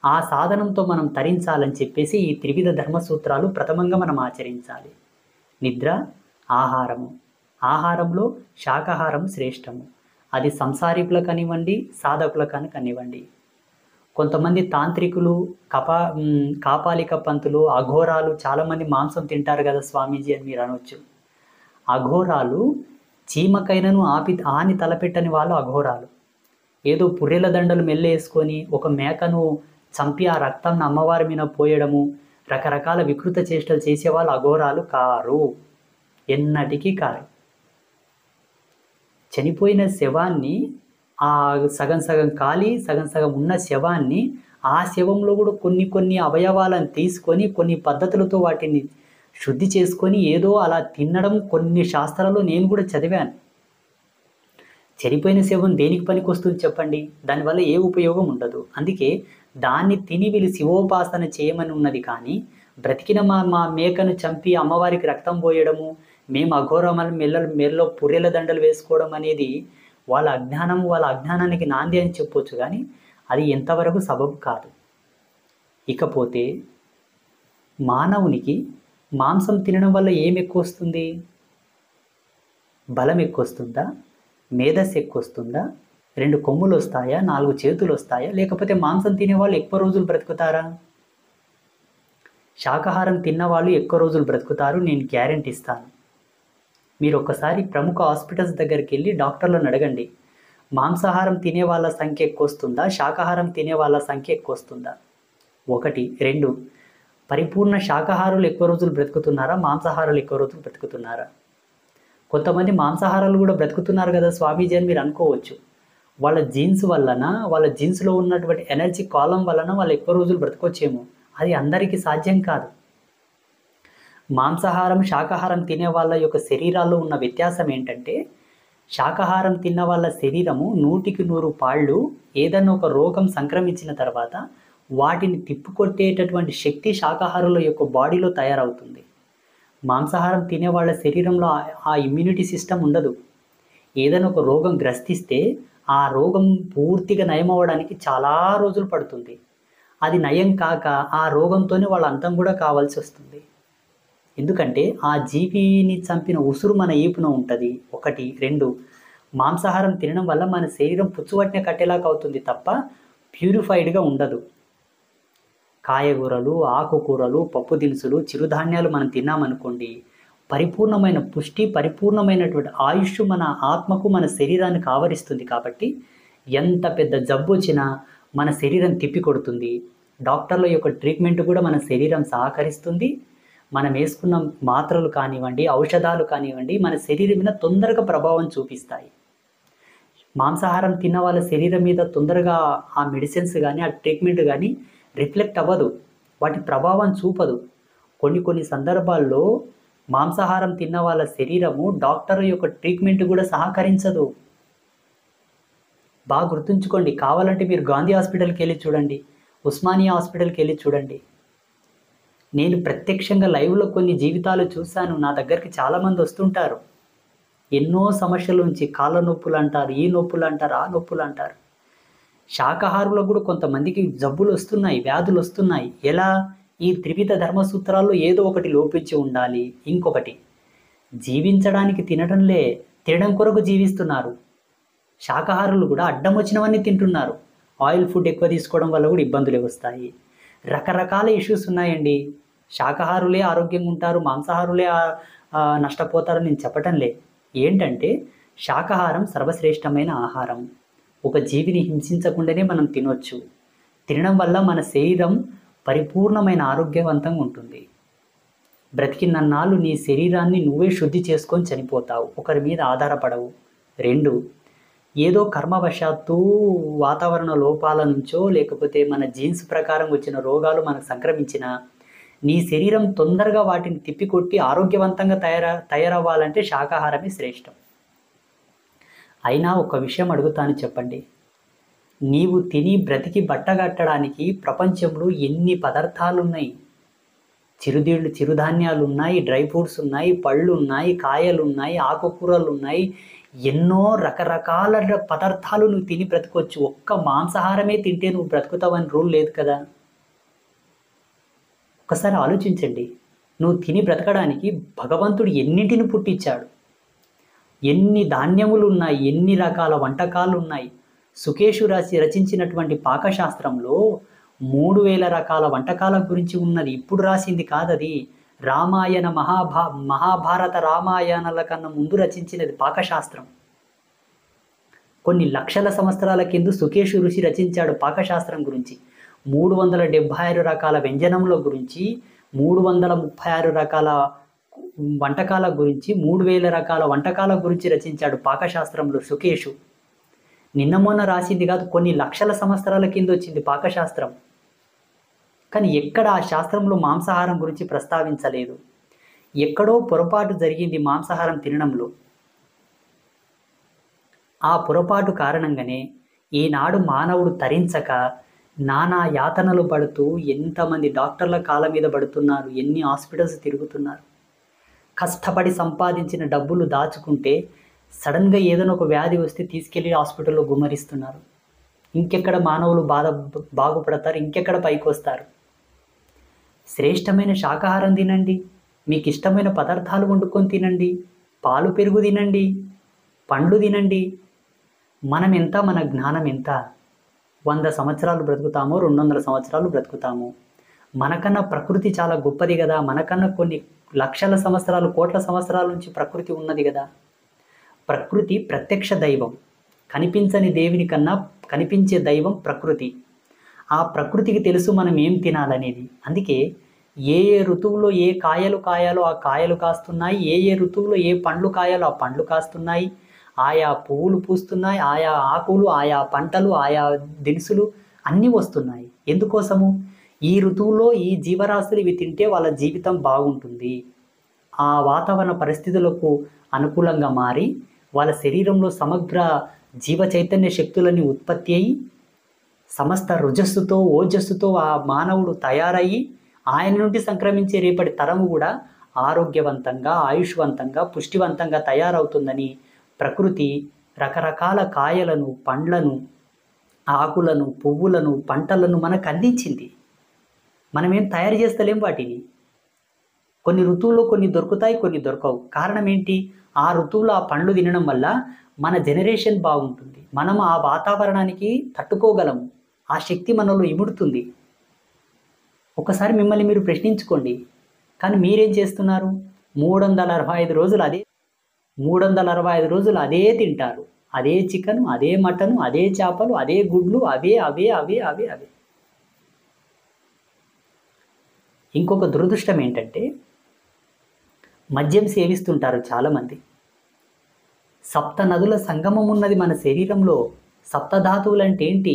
ఆ సాధనంతో మనం తరించాలని చెప్పేసి ఈ త్రివిధ ధర్మసూత్రాలు ప్రథమంగా మనం ఆచరించాలి. నిద్ర, ఆహారము. ఆహారంలో శాకాహారం శ్రేష్టము. అది సంసారికులకు కానివ్వండి, సాధకులకు కానివ్వండి. కొంతమంది తాంత్రికులు, కాపాలిక పంతులు, అఘోరాలు చాలామంది మాంసం తింటారు కదా స్వామీజీ అని మీరు అనవచ్చు. అఘోరాలు చీమకైనను ఆని తలపెట్టని వాళ్ళు అఘోరాలు. ఏదో పుర్రెల దండలు మెల్లేసుకొని ఒక మేకను చంపి ఆ రక్తాన్ని అమ్మవారి మీద పోయడము, రకరకాల వికృత చేష్టలు చేసేవాళ్ళు అఘోరాలు కారు, ఎన్నటికీ కారు. చనిపోయిన శవాన్ని, ఆ సగం సగం కాలి సగం సగం ఉన్న శవాన్ని, ఆ శవంలో కూడా కొన్ని అవయవాలను తీసుకొని కొన్ని పద్ధతులతో వాటిని శుద్ధి చేసుకొని ఏదో అలా తినడం కొన్ని శాస్త్రాల్లో నేను కూడా చదివాను. చనిపోయిన శవం దేనికి పనికి వస్తుంది చెప్పండి? దానివల్ల ఏ ఉపయోగం ఉండదు. అందుకే దాన్ని తిని వీళ్ళు శివోపాసన చేయమని ఉన్నది. కానీ బ్రతికిన మా మేకను చంపి అమ్మవారికి రక్తం పోయడము, మేము అఘోరమల మెల్లో పుర్రెల దండలు వేసుకోవడం అనేది వాళ్ళ అజ్ఞానానికి నాంది అని చెప్పొచ్చు. కానీ అది ఎంతవరకు సబబు కాదు. ఇకపోతే మానవునికి మాంసం తినడం వల్ల ఏం ఎక్కువ వస్తుంది? బలం ఎక్కువ వస్తుందా? మేధస్సు ఎక్కువ వస్తుందా? 2 కొమ్ములు వస్తాయా? 4 చేతులు వస్తాయా? లేకపోతే మాంసం తినేవాళ్ళు ఎక్కువ రోజులు బ్రతుకుతారా? శాకాహారం తిన్నవాళ్ళు ఎక్కువ రోజులు బ్రతుకుతారు, నేను గ్యారెంటీ ఇస్తాను. మీరు ఒక్కసారి ప్రముఖ హాస్పిటల్స్ దగ్గరికి వెళ్ళి డాక్టర్లను అడగండి, మాంసాహారం తినే వాళ్ళ సంఖ్య ఎక్కువ వస్తుందా, శాకాహారం తినే వాళ్ళ సంఖ్య ఎక్కువ వస్తుందా? 1. 2, పరిపూర్ణ శాకాహారులు ఎక్కువ రోజులు బ్రతుకుతున్నారా, మాంసాహారాలు ఎక్కువ రోజులు బ్రతుకుతున్నారా? కొంతమంది మాంసాహారాలు కూడా బ్రతుకుతున్నారు కదా స్వామీజీ అని మీరు అనుకోవచ్చు. వాళ్ళ జీన్స్ వలన, వాళ్ళ జీన్స్లో ఉన్నటువంటి ఎనర్జీ కాలం వలన వాళ్ళు ఎక్కువ రోజులు బ్రతకొచ్చేమో. అది అందరికీ సాధ్యం కాదు. మాంసాహారం, శాకాహారం తినే వాళ్ళ యొక్క శరీరాల్లో ఉన్న వ్యత్యాసం ఏంటంటే, శాకాహారం తిన్న వాళ్ళ శరీరము 100కి 100 పాళ్ళు ఏదన్నా ఒక రోగం సంక్రమించిన తర్వాత వాటిని తిప్పికొట్టేటటువంటి శక్తి శాకాహారుల యొక్క బాడీలో తయారవుతుంది. మాంసాహారం తినే వాళ్ళ శరీరంలో ఆ ఇమ్యూనిటీ సిస్టమ్ ఉండదు. ఏదైనా ఒక రోగం గ్రస్తిస్తే ఆ రోగం పూర్తిగా నయం అవ్వడానికి చాలా రోజులు పడుతుంది. అది నయం కాక ఆ రోగంతోనే వాళ్ళ అంతం కూడా కావాల్సి వస్తుంది. ఎందుకంటే ఆ జీవిని చంపిన ఉసురు మన ఈపున ఉంటుంది. 1. 2, మాంసాహారం తినడం వల్ల మన శరీరం పుచ్చువట్టిన కట్టేలాగా అవుతుంది తప్ప ప్యూరిఫైడ్గా ఉండదు. కాయగూరలు, ఆకుకూరలు, పప్పు దినుసులు, చిరుధాన్యాలు మనం తిన్నామనుకోండి, పరిపూర్ణమైన పుష్టి, పరిపూర్ణమైనటువంటి ఆయుష్ మన ఆత్మకు, మన శరీరానికి ఆవరిస్తుంది. కాబట్టి ఎంత పెద్ద జబ్బు వచ్చినా మన శరీరం తిప్పికొడుతుంది. డాక్టర్ల యొక్క ట్రీట్మెంట్ కూడా మన శరీరం సహకరిస్తుంది. మనం వేసుకున్న మాత్రలు కానివ్వండి, ఔషధాలు కానివ్వండి, మన శరీరం మీద తొందరగా ప్రభావం చూపిస్తాయి. మాంసాహారం తిన్న వాళ్ళ శరీరం మీద తొందరగా ఆ మెడిసిన్స్ కానీ, ఆ ట్రీట్మెంట్ కానీ రిఫ్లెక్ట్ అవ్వదు, వాటి ప్రభావం చూపదు. కొన్ని సందర్భాల్లో మాంసాహారం తిన్న వాళ్ళ శరీరము డాక్టర్ యొక్క ట్రీట్మెంట్ కూడా సహకరించదు. బాగా గుర్తుంచుకోండి. కావాలంటే మీరు గాంధీ హాస్పిటల్కి వెళ్ళి చూడండి, ఉస్మానియా హాస్పిటల్కి వెళ్ళి చూడండి. నేను ప్రత్యక్షంగా లైవ్లో కొన్ని జీవితాలు చూశాను. నా దగ్గరికి చాలామంది వస్తుంటారు. ఎన్నో సమస్యల నుంచి, కాళ్ళ నొప్పులు అంటారు, ఈ నొప్పులు అంటారు, ఆ నొప్పులు అంటారు. శాకాహారులకు కూడా కొంతమందికి జబ్బులు వస్తున్నాయి, వ్యాధులు వస్తున్నాయి. ఎలా? ఈ త్రివిధ ధర్మసూత్రాల్లో ఏదో ఒకటి లోపించి ఉండాలి. ఇంకొకటి, జీవించడానికి తినడం కొరకు జీవిస్తున్నారు. శాకాహారులు కూడా అడ్డం వచ్చినవన్నీ తింటున్నారు. ఆయిల్ ఫుడ్ ఎక్కువ తీసుకోవడం వల్ల కూడా ఇబ్బందులు వస్తాయి. రకరకాల ఇష్యూస్ ఉన్నాయండి. శాకాహారులే ఆరోగ్యంగా ఉంటారు, మాంసాహారులే నష్టపోతారు నేను చెప్పటంలే. ఏంటంటే శాకాహారం సర్వశ్రేష్టమైన ఆహారం. ఒక జీవిని హింసించకుండానే మనం తినొచ్చు. తినడం వల్ల మన శరీరం పరిపూర్ణమైన ఆరోగ్యవంతంగా ఉంటుంది. బ్రతికినన్నాళ్ళు నీ శరీరాన్ని నువ్వే శుద్ధి చేసుకొని చనిపోతావు, ఒకరి మీద ఆధారపడవు. 2, ఏదో కర్మవశాత్తు వాతావరణ లోపాల నుంచో లేకపోతే మన జీన్స్ ప్రకారం వచ్చిన రోగాలు మనకు సంక్రమించిన నీ శరీరం తొందరగా వాటిని తిప్పికొట్టి ఆరోగ్యవంతంగా తయారవ్వాలంటే శాకాహారమే శ్రేష్టం. అయినా ఒక విషయం అడుగుతాను, చెప్పండి. నీవు తిని బ్రతికి బట్టగట్టడానికి ప్రపంచంలో ఎన్ని పదార్థాలు ఉన్నాయి? చిరుధాన్యాలు ఉన్నాయి, డ్రై ఫ్రూట్స్ ఉన్నాయి, పళ్ళు ఉన్నాయి, కాయలు ఉన్నాయి, ఆకుకూరలు ఉన్నాయి, ఎన్నో రకరకాల పదార్థాలు నువ్వు తిని బ్రతకొచ్చు. ఒక్క మాంసాహారమే తింటే నువ్వు బ్రతుకుతావని రూల్ లేదు కదా. ఒకసారి ఆలోచించండి. నువ్వు తిని బ్రతకడానికి భగవంతుడు ఎన్నింటిని పుట్టించాడు, ఎన్ని ధాన్యములు ఉన్నాయి, ఎన్ని రకాల వంటకాలు ఉన్నాయి. సుకేషు రచించినటువంటి పాకశాస్త్రంలో 3000 రకాల వంటకాల గురించి ఉన్నది. ఇప్పుడు రాసింది కాదది. రామాయణ మహాభారత రామాయణాల కన్నా ముందు రచించినది పాకశాస్త్రం. కొన్ని లక్షల సంవత్సరాల కింద సుకేషు ఋషి రచించాడు పాకశాస్త్రం గురించి. 376 రకాల వ్యంజనముల గురించి, 336 రకాల వంటకాల గురించి, 3000 రకాల వంటకాల గురించి రచించాడు పాకశాస్త్రంలో సుకేషు. నిన్న మొన్న రాసింది కాదు, కొన్ని లక్షల సంవత్సరాల కింద వచ్చింది పాకశాస్త్రం. కానీ ఎక్కడ ఆ శాస్త్రంలో మాంసాహారం గురించి ప్రస్తావించలేదు. ఎక్కడో పొరపాటు జరిగింది మాంసాహారం తినడంలో. ఆ పొరపాటు కారణంగానే ఈనాడు మానవుడు తరించక నానా యాతనలు పడుతూ ఎంతమంది డాక్టర్ల కాళ్ళ మీద పడుతున్నారు, ఎన్ని హాస్పిటల్స్ తిరుగుతున్నారు. కష్టపడి సంపాదించిన డబ్బులు దాచుకుంటే సడన్గా ఏదైనా ఒక వ్యాధి వస్తే తీసుకెళ్ళి హాస్పిటల్లో గుమ్మరిస్తున్నారు. ఇంకెక్కడ మానవులు బాగుపడతారు, ఇంకెక్కడ పైకి వస్తారు? శ్రేష్టమైన శాకాహారం తినండి, మీకు ఇష్టమైన పదార్థాలు వండుకొని తినండి, పాలు పెరుగు తినండి, పండ్లు తినండి. మనం ఎంత, మన జ్ఞానం ఎంత? 100 సంవత్సరాలు బ్రతుకుతామో, 200 సంవత్సరాలు బ్రతుకుతాము. మనకన్నా ప్రకృతి చాలా గొప్పది కదా. మనకన్నా కొన్ని లక్షల సంవత్సరాలు, కోట్ల సంవత్సరాల నుంచి ప్రకృతి ఉన్నది కదా. ప్రకృతి ప్రత్యక్ష దైవం. కనిపించని దేవుని కన్నా కనిపించే దైవం ప్రకృతి. ఆ ప్రకృతికి తెలుసు మనం ఏం తినాలనేది. అందుకే ఏ ఋతువులో ఏ కాయలు కాయాలో ఆ కాయలు కాస్తున్నాయి, ఏ ఋతువులో ఏ పండ్లు కాయాలో ఆ పండ్లు కాస్తున్నాయి, ఆయా పువ్వులు పూస్తున్నాయి, ఆయా ఆకులు, ఆయా పంటలు, ఆయా దినుసులు అన్నీ వస్తున్నాయి. ఎందుకోసము? ఈ ఋతువులో ఈ జీవరాశులు ఇవి తింటే వాళ్ళ జీవితం బాగుంటుంది. ఆ వాతావరణ పరిస్థితులకు అనుకూలంగా మారి వాళ్ళ శరీరంలో సమగ్ర జీవ చైతన్య శక్తులన్నీ ఉత్పత్తి అయ్యి సమస్త రుజస్సుతో ఓజస్సుతో ఆ మానవుడు తయారయ్యి ఆయన నుండి సంక్రమించే రేపటి తరము కూడా ఆరోగ్యవంతంగా, ఆయుష్వంతంగా, పుష్టివంతంగా తయారవుతుందని ప్రకృతి రకరకాల కాయలను, పండ్లను, ఆకులను, పువ్వులను, పంటలను మనకు అందించింది. మనమేం తయారు చేస్తలేం వాటిని. కొన్ని ఋతువుల్లో కొన్ని దొరుకుతాయి, కొన్ని దొరకవు. కారణం ఏంటి? ఆ ఋతువులో ఆ పండ్లు తినడం వల్ల మన జనరేషన్ బాగుంటుంది. మనం ఆ వాతావరణానికి తట్టుకోగలము. ఆ శక్తి మనలో ఇముడుతుంది. ఒకసారి మిమ్మల్ని మీరు ప్రశ్నించుకోండి. కానీ మీరేం చేస్తున్నారు? 365 రోజులు అదే 365 రోజులు అదే తింటారు. అదే చికెను, అదే మటను, అదే చేపలు, అదే గుడ్లు, అవే అవే అవే అవే అవే. ఇంకొక దురదృష్టం ఏంటంటే మద్యం సేవిస్తుంటారు చాలామంది. సప్త నదుల సంగమం ఉన్నది మన శరీరంలో. సప్తధాతువులు అంటే ఏంటి?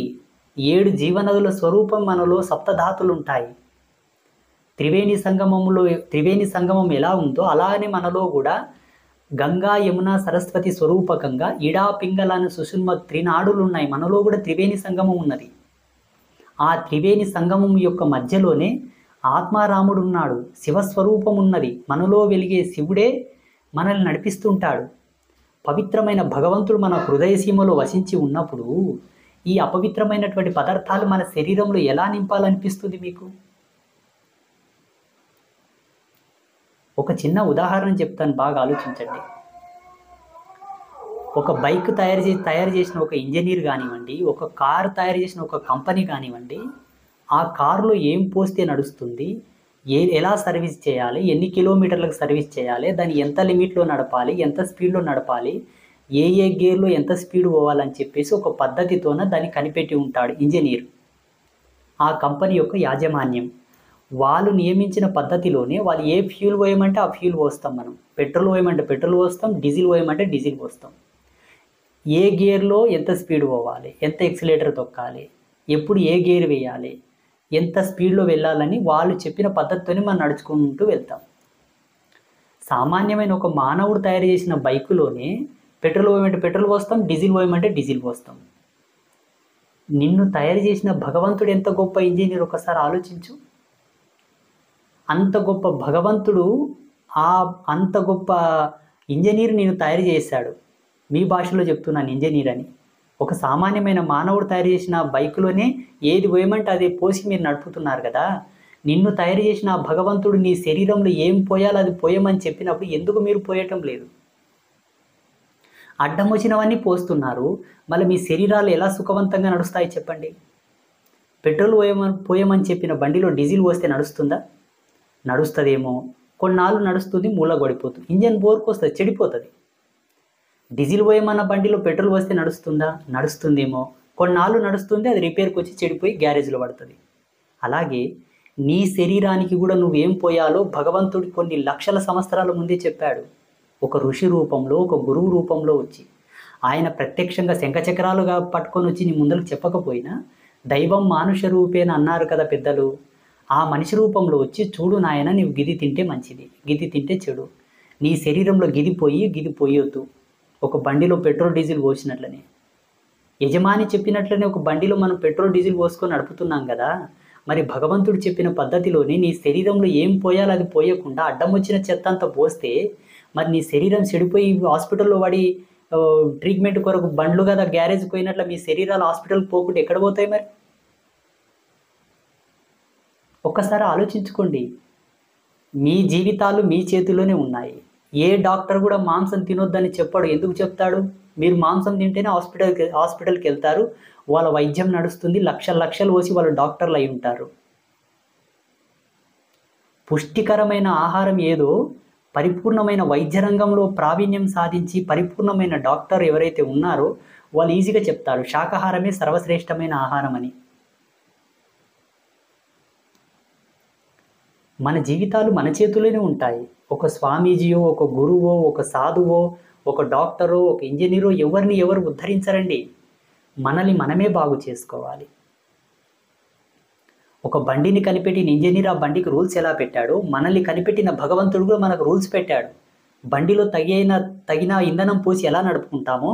7 జీవనదుల స్వరూపం మనలో సప్తధాతులు ఉంటాయి. త్రివేణి సంగమం ఎలా ఉందో అలానే మనలో కూడా గంగా, యమున, సరస్వతి స్వరూపకంగా ఇడా, పింగళ, సుషుమ్న త్రినాడులు ఉన్నాయి. మనలో కూడా త్రివేణి సంగమం ఉన్నది. ఆ త్రివేణి సంగమం యొక్క మధ్యలోనే ఆత్మారాముడు ఉన్నాడు. శివస్వరూపం ఉన్నది. మనలో వెలిగే శివుడే మనల్ని నడిపిస్తుంటాడు. పవిత్రమైన భగవంతుడు మన హృదయ సీమలో వసించి ఉన్నప్పుడు ఈ అపవిత్రమైనటువంటి పదార్థాలు మన శరీరంలో ఎలా నింపాలనిపిస్తుంది మీకు? ఒక చిన్న ఉదాహరణ చెప్తాను, బాగా ఆలోచించండి. ఒక బైక్ తయారు చేసిన ఒక ఇంజనీర్ కానివ్వండి, ఒక కారు తయారు చేసిన ఒక కంపెనీ కానివ్వండి, ఆ కారులో ఏం పోస్తే నడుస్తుంది, ఎలా సర్వీస్ చేయాలి, ఎన్ని కిలోమీటర్లకు సర్వీస్ చేయాలి, దాన్ని ఎంత లిమిట్లో నడపాలి, ఎంత స్పీడ్లో నడపాలి, ఏ గేర్లో ఎంత స్పీడ్ పోవాలని చెప్పేసి ఒక పద్ధతితోన దాన్ని కనిపెట్టి ఉంటాడు ఇంజనీర్. ఆ కంపెనీ యొక్క యాజమాన్యం వాళ్ళు నియమించిన పద్ధతిలోనే వాళ్ళు ఏ ఫ్యూల్ పోయమంటే ఆ ఫ్యూల్ పోస్తాం. మనం పెట్రోల్ పోయమంటే పెట్రోల్ పోస్తాం, డీజిల్ పోయమంటే డీజిల్ పోస్తాం. ఏ గేర్లో ఎంత స్పీడ్ పోవాలి, ఎంత ఎక్సిలేటర్ తొక్కాలి, ఎప్పుడు ఏ గేర్ వేయాలి, ఎంత స్పీడ్లో వెళ్ళాలని వాళ్ళు చెప్పిన పద్ధతితోనే మనం నడుచుకుంటూ వెళ్తాం. సామాన్యమైన ఒక మానవుడు తయారు చేసిన బైకులోనే పెట్రోల్ పోయమంటే పెట్రోల్ పోస్తాం, డీజిల్ పోయమంటే డీజిల్ పోస్తాం. నిన్ను తయారు చేసిన భగవంతుడు ఎంత గొప్ప ఇంజనీర్ ఒకసారి ఆలోచించు. అంత గొప్ప భగవంతుడు అంత గొప్ప ఇంజనీర్ నేను తయారు చేశాడు. మీ భాషలో చెప్తున్నాను ఇంజనీర్ అని. ఒక సామాన్యమైన మానవుడు తయారు చేసిన బైకులోనే ఏది పోయమంటే అది పోసి మీరు నడుపుతున్నారు కదా. నిన్ను తయారు చేసిన భగవంతుడు నీ శరీరంలో ఏం పోయాలో అది పోయమని చెప్పినప్పుడు ఎందుకు మీరు పోయటం లేదు? అడ్డం వచ్చినవన్నీ పోస్తున్నారు. మళ్ళీ మీ శరీరాలు ఎలా సుఖవంతంగా నడుస్తాయి చెప్పండి? పెట్రోల్ పోయమని చెప్పిన బండిలో డీజిల్ పోస్తే నడుస్తుందా? నడుస్తుందేమో, కొన్నాళ్ళు నడుస్తుంది, మూల పడిపోతుంది, ఇంజన్ బోర్కు వస్తుంది, చెడిపోతుంది. డీజిల్ పోయమన్న బండిలో పెట్రోల్ పోస్తే నడుస్తుందా? నడుస్తుందేమో, కొన్నాళ్ళు నడుస్తుంది, అది రిపేర్కి వచ్చి చెడిపోయి గ్యారేజ్లో పడుతుంది. అలాగే నీ శరీరానికి కూడా నువ్వేం పోయాలో భగవంతుడు కొన్ని లక్షల సంవత్సరాల ముందే చెప్పాడు. ఒక ఋషి రూపంలో, ఒక గురువు రూపంలో వచ్చి ఆయన ప్రత్యక్షంగా శంఖచక్రాలుగా పట్టుకొని వచ్చి నీ ముందరకు చెప్పకపోయినా దైవం మానుష రూపేణ అన్నారు కదా పెద్దలు. ఆ మనిషి రూపంలో వచ్చి చూడు నాయన, నీవు గిది తింటే మంచిది, గిది తింటే చెడు, నీ శరీరంలో గిది పోయొద్దు. ఒక బండిలో పెట్రోల్ డీజిల్ పోసినట్లనే, యజమాని చెప్పినట్లనే ఒక బండిలో మనం పెట్రోల్ డీజిల్ పోసుకొని నడుపుతున్నాం కదా. మరి భగవంతుడు చెప్పిన పద్ధతిలోనే నీ శరీరంలో ఏం పోయాలో అది పోయకుండా అడ్డం వచ్చిన చెత్త అంతా పోస్తే మరి నీ శరీరం చెడిపోయి హాస్పిటల్లో పడి ట్రీట్మెంట్ కొరకు బండ్లు కదా గ్యారేజ్కి పోయినట్లు మీ శరీరాలు హాస్పిటల్కి పోకుండా ఎక్కడ పోతాయి? మరి ఒక్కసారి ఆలోచించుకోండి. మీ జీవితాలు మీ చేతిలోనే ఉన్నాయి. ఏ డాక్టర్ కూడా మాంసం తినొద్దని చెప్పాడు. ఎందుకు చెప్తాడు? మీరు మాంసం తింటేనే హాస్పిటల్కి వెళ్తారు, వాళ్ళ వైద్యం నడుస్తుంది, లక్షలు పోసి వాళ్ళు డాక్టర్లు అయి ఉంటారు. పుష్టికరమైన ఆహారం ఏదో పరిపూర్ణమైన వైద్య రంగంలో ప్రావీణ్యం సాధించి పరిపూర్ణమైన డాక్టర్ ఎవరైతే ఉన్నారో వాళ్ళు ఈజీగా చెప్తారు శాకాహారమే సర్వశ్రేష్టమైన ఆహారం అని. మన జీవితాలు మన చేతుల్లోనే ఉంటాయి. ఒక స్వామీజీయో, ఒక గురువో, ఒక సాధువో, ఒక డాక్టరో, ఒక ఇంజనీరో ఎవరిని ఎవరు ఉద్ధరించరండి. మనల్ని మనమే బాగు చేసుకోవాలి. ఒక బండిని కనిపెట్టిన ఇంజనీర్ ఆ బండికి రూల్స్ ఎలా పెట్టాడో మనల్ని కనిపెట్టిన భగవంతుడు కూడా మనకు రూల్స్ పెట్టాడు. బండిలో తగిన ఇంధనం పోసి ఎలా నడుపుకుంటామో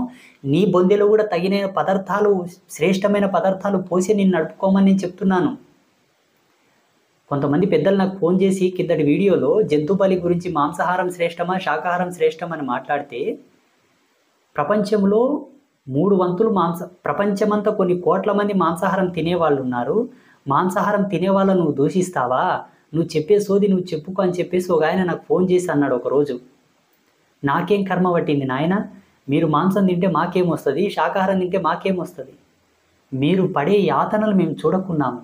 నీ బొందెలో కూడా తగిన పదార్థాలు, శ్రేష్టమైన పదార్థాలు పోసి నేను నడుపుకోమని నేను చెప్తున్నాను. కొంతమంది పెద్దలు నాకు ఫోన్ చేసి కిందటి వీడియోలో జంతు బలి గురించి మాంసాహారం శ్రేష్టమా శాకాహారం శ్రేష్టమని మాట్లాడితే ప్రపంచంలో 3 వంతులు ప్రపంచమంతా కొన్ని కోట్ల మంది మాంసాహారం తినేవాళ్ళు ఉన్నారు. మాంసాహారం తినేవాళ్ళ నువ్వు దూషిస్తావా? నువ్వు చెప్పే సోది నువ్వు చెప్పుకో అని చెప్పేసి ఒక ఆయన నాకు ఫోన్ చేసి అన్నాడు ఒకరోజు. నాకేం కర్మ పట్టింది నాయన, మీరు మాంసం తింటే మాకేమొస్తుంది, శాకాహారం తింటే మాకేమొస్తుంది? మీరు పడే యాతనలు మేము చూడకున్నాము.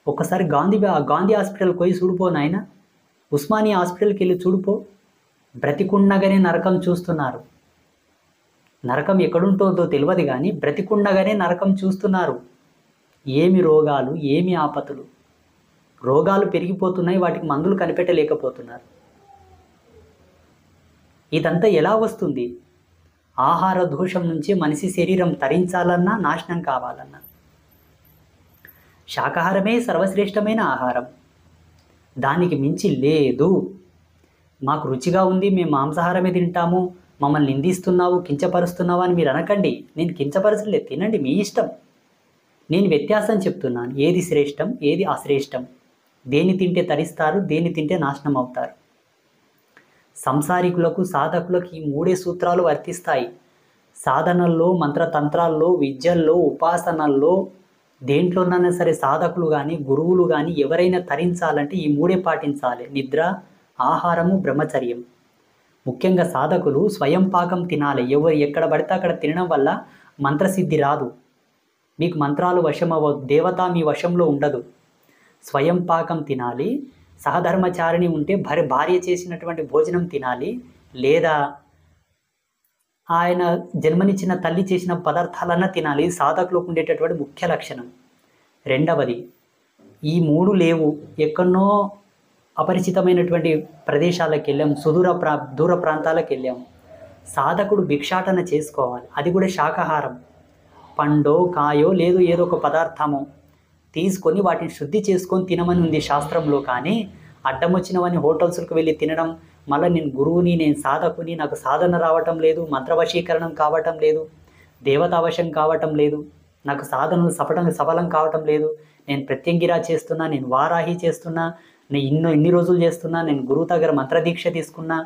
ఒకసారి గాంధీ హాస్పిటల్కి పోయి చూడిపో నాయన, ఉస్మానియా హాస్పిటల్కి వెళ్ళి చూడిపో. బ్రతికుండగానే నరకం చూస్తున్నారు. నరకం ఎక్కడుంటుందో తెలియదు కానీ బ్రతికుండగానే నరకం చూస్తున్నారు. ఏమి రోగాలు, ఏమి ఆపతులు. రోగాలు పెరిగిపోతున్నాయి, వాటికి మందులు కనిపెట్టలేకపోతున్నారు. ఇదంతా ఎలా వస్తుంది? ఆహార దోషం నుంచి మనిషి శరీరం తరించాలన్నా, నాశనం కావాలన్నా శాకాహారమే సర్వశ్రేష్టమైన ఆహారం. దానికి మించి లేదు. మాకు రుచిగా ఉంది, మేము మాంసాహారమే తింటాము, మమ్మల్ని నిందిస్తున్నావు, కించపరుస్తున్నావు అని మీరు అనకండి. నేను కించపరచలేదు, తినండి, మీ ఇష్టం. నేను వ్యత్యాసం చెప్తున్నాను. ఏది శ్రేష్టం, ఏది అశ్రేష్టం, దేని తింటే తరిస్తారు, దేని తింటే నాశనం అవుతారు. సంసారికులకు, సాధకులకు ఈ 3 సూత్రాలు వర్తిస్తాయి. సాధనల్లో, మంత్రతంత్రాల్లో, విద్యల్లో, ఉపాసనల్లో, దేంట్లోనైనా సరే సాధకులు కానీ గురువులు కానీ ఎవరైనా తరించాలంటే ఈ 3 పాటించాలి. నిద్ర, ఆహారము, బ్రహ్మచర్యం. ముఖ్యంగా సాధకులు స్వయం పాకం తినాలి. ఎవరు ఎక్కడ పడితే అక్కడ తినడం వల్ల మంత్రసిద్ధి రాదు. మీకు మంత్రాలు వశం అవ్వదు, దేవత మీ వశంలో ఉండదు. స్వయం పాకం తినాలి. సహధర్మచారిణి ఉంటే భార్య చేసినటువంటి భోజనం తినాలి, లేదా ఆయన జన్మనిచ్చిన తల్లి చేసిన పదార్థాలన్నా తినాలి. సాధకులకు ఉండేటటువంటి ముఖ్య లక్షణం. రెండవది, ఈ 3 లేవు. ఎక్కడనో అపరిచితమైనటువంటి ప్రదేశాలకు వెళ్ళాం, దూర ప్రాంతాలకు వెళ్ళాం. సాధకుడు భిక్షాటన చేసుకోవాలి, అది కూడా శాకాహారం. పండో కాయో లేదు ఏదో ఒక పదార్థమో తీసుకొని వాటిని శుద్ధి చేసుకొని తినమని ఉంది శాస్త్రంలో. కానీ అడ్డం వచ్చినవన్నీ హోటల్స్కి వెళ్ళి తినడం, మళ్ళీ నేను గురువుని, నేను సాధకుని, నాకు సాధన రావటం లేదు, మంత్రవశీకరణం కావటం లేదు, దేవతావశం కావటం లేదు, నాకు సాధనలు సఫలం కావటం లేదు, నేను ప్రత్యంగిరా చేస్తున్నా, నేను వారాహి చేస్తున్నా, నేను ఇన్ని రోజులు చేస్తున్నా, నేను గురువు దగ్గర మంత్రదీక్ష తీసుకున్నా.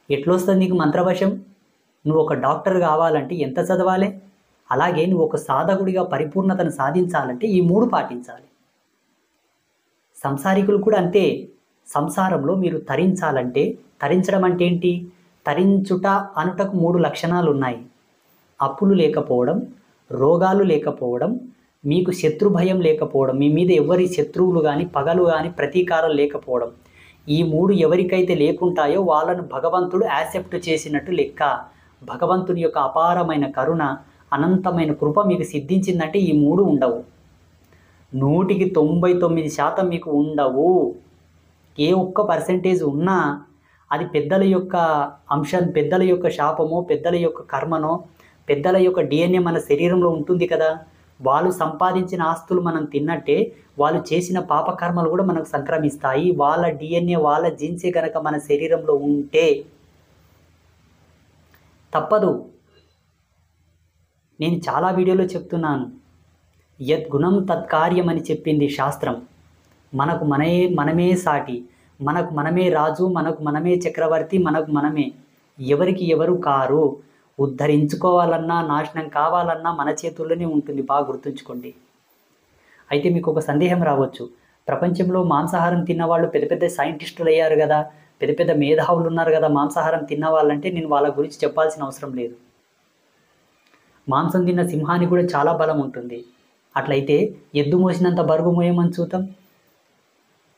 ఎట్లొస్తుంది నీకు మంత్రవశం? నువ్వు ఒక డాక్టర్ కావాలంటే ఎంత చదవాలి? అలాగే నువ్వు ఒక సాధకుడిగా పరిపూర్ణతను సాధించాలంటే ఈ 3 పాటించాలి. సంసారికులు కూడా అంతే. సంసారంలో మీరు తరించాలంటే, తరించడం అంటే ఏంటి? తరించుట అనుటకు 3 లక్షణాలు ఉన్నాయి. అప్పులు లేకపోవడం, రోగాలు లేకపోవడం, మీకు శత్రుభయం లేకపోవడం, మీ మీద ఎవరి శత్రువులు కానీ పగలు కానీ ప్రతీకారం లేకపోవడం. ఈ 3 ఎవరికైతే లేకుంటాయో వాళ్ళను భగవంతుడు యాక్సెప్ట్ చేసినట్టు లెక్క. భగవంతుని యొక్క అపారమైన కరుణ, అనంతమైన కృప మీకు సిద్ధించిందంటే ఈ 3 ఉండవు. 100కి 99% మీకు ఉండవు. ఏ ఒక్క పర్సెంటేజ్ ఉన్నా అది పెద్దల యొక్క అంశం, పెద్దల యొక్క శాపమో, పెద్దల యొక్క కర్మనో, పెద్దల యొక్క DNA మన శరీరంలో ఉంటుంది కదా. వాళ్ళు సంపాదించిన ఆస్తులు మనం తిన్నట్టే వాళ్ళు చేసిన పాపకర్మలు కూడా మనకు సంక్రమిస్తాయి. వాళ్ళ DNA, వాళ్ళ జీన్సే కనుక మన శరీరంలో ఉంటే తప్పదు. నేను చాలా వీడియోలో చెప్తున్నాను, యద్గుణం తత్కార్యం అని చెప్పింది శాస్త్రం. మనకు మనమే సాటి, మనకు మనమే రాజు, మనకు మనమే చక్రవర్తి, మనకు మనమే, ఎవరికి ఎవరు కారు. ఉద్ధరించుకోవాలన్నా, నాశనం కావాలన్నా మన చేతుల్లోనే ఉంటుంది. బాగా గుర్తుంచుకోండి. అయితే మీకు ఒక సందేహం రావచ్చు, ప్రపంచంలో మాంసాహారం తిన్నవాళ్ళు పెద్ద పెద్ద సైంటిస్టులు అయ్యారు కదా, పెద్ద పెద్ద మేధావులు ఉన్నారు కదా, మాంసాహారం తిన్న వాళ్ళంటే నేను వాళ్ళ గురించి చెప్పాల్సిన అవసరం లేదు. మాంసం తిన్న సింహానికి కూడా చాలా బలం ఉంటుంది. అట్లయితే ఎద్దు మోసినంత బరువు మోయమని చూద్దాం,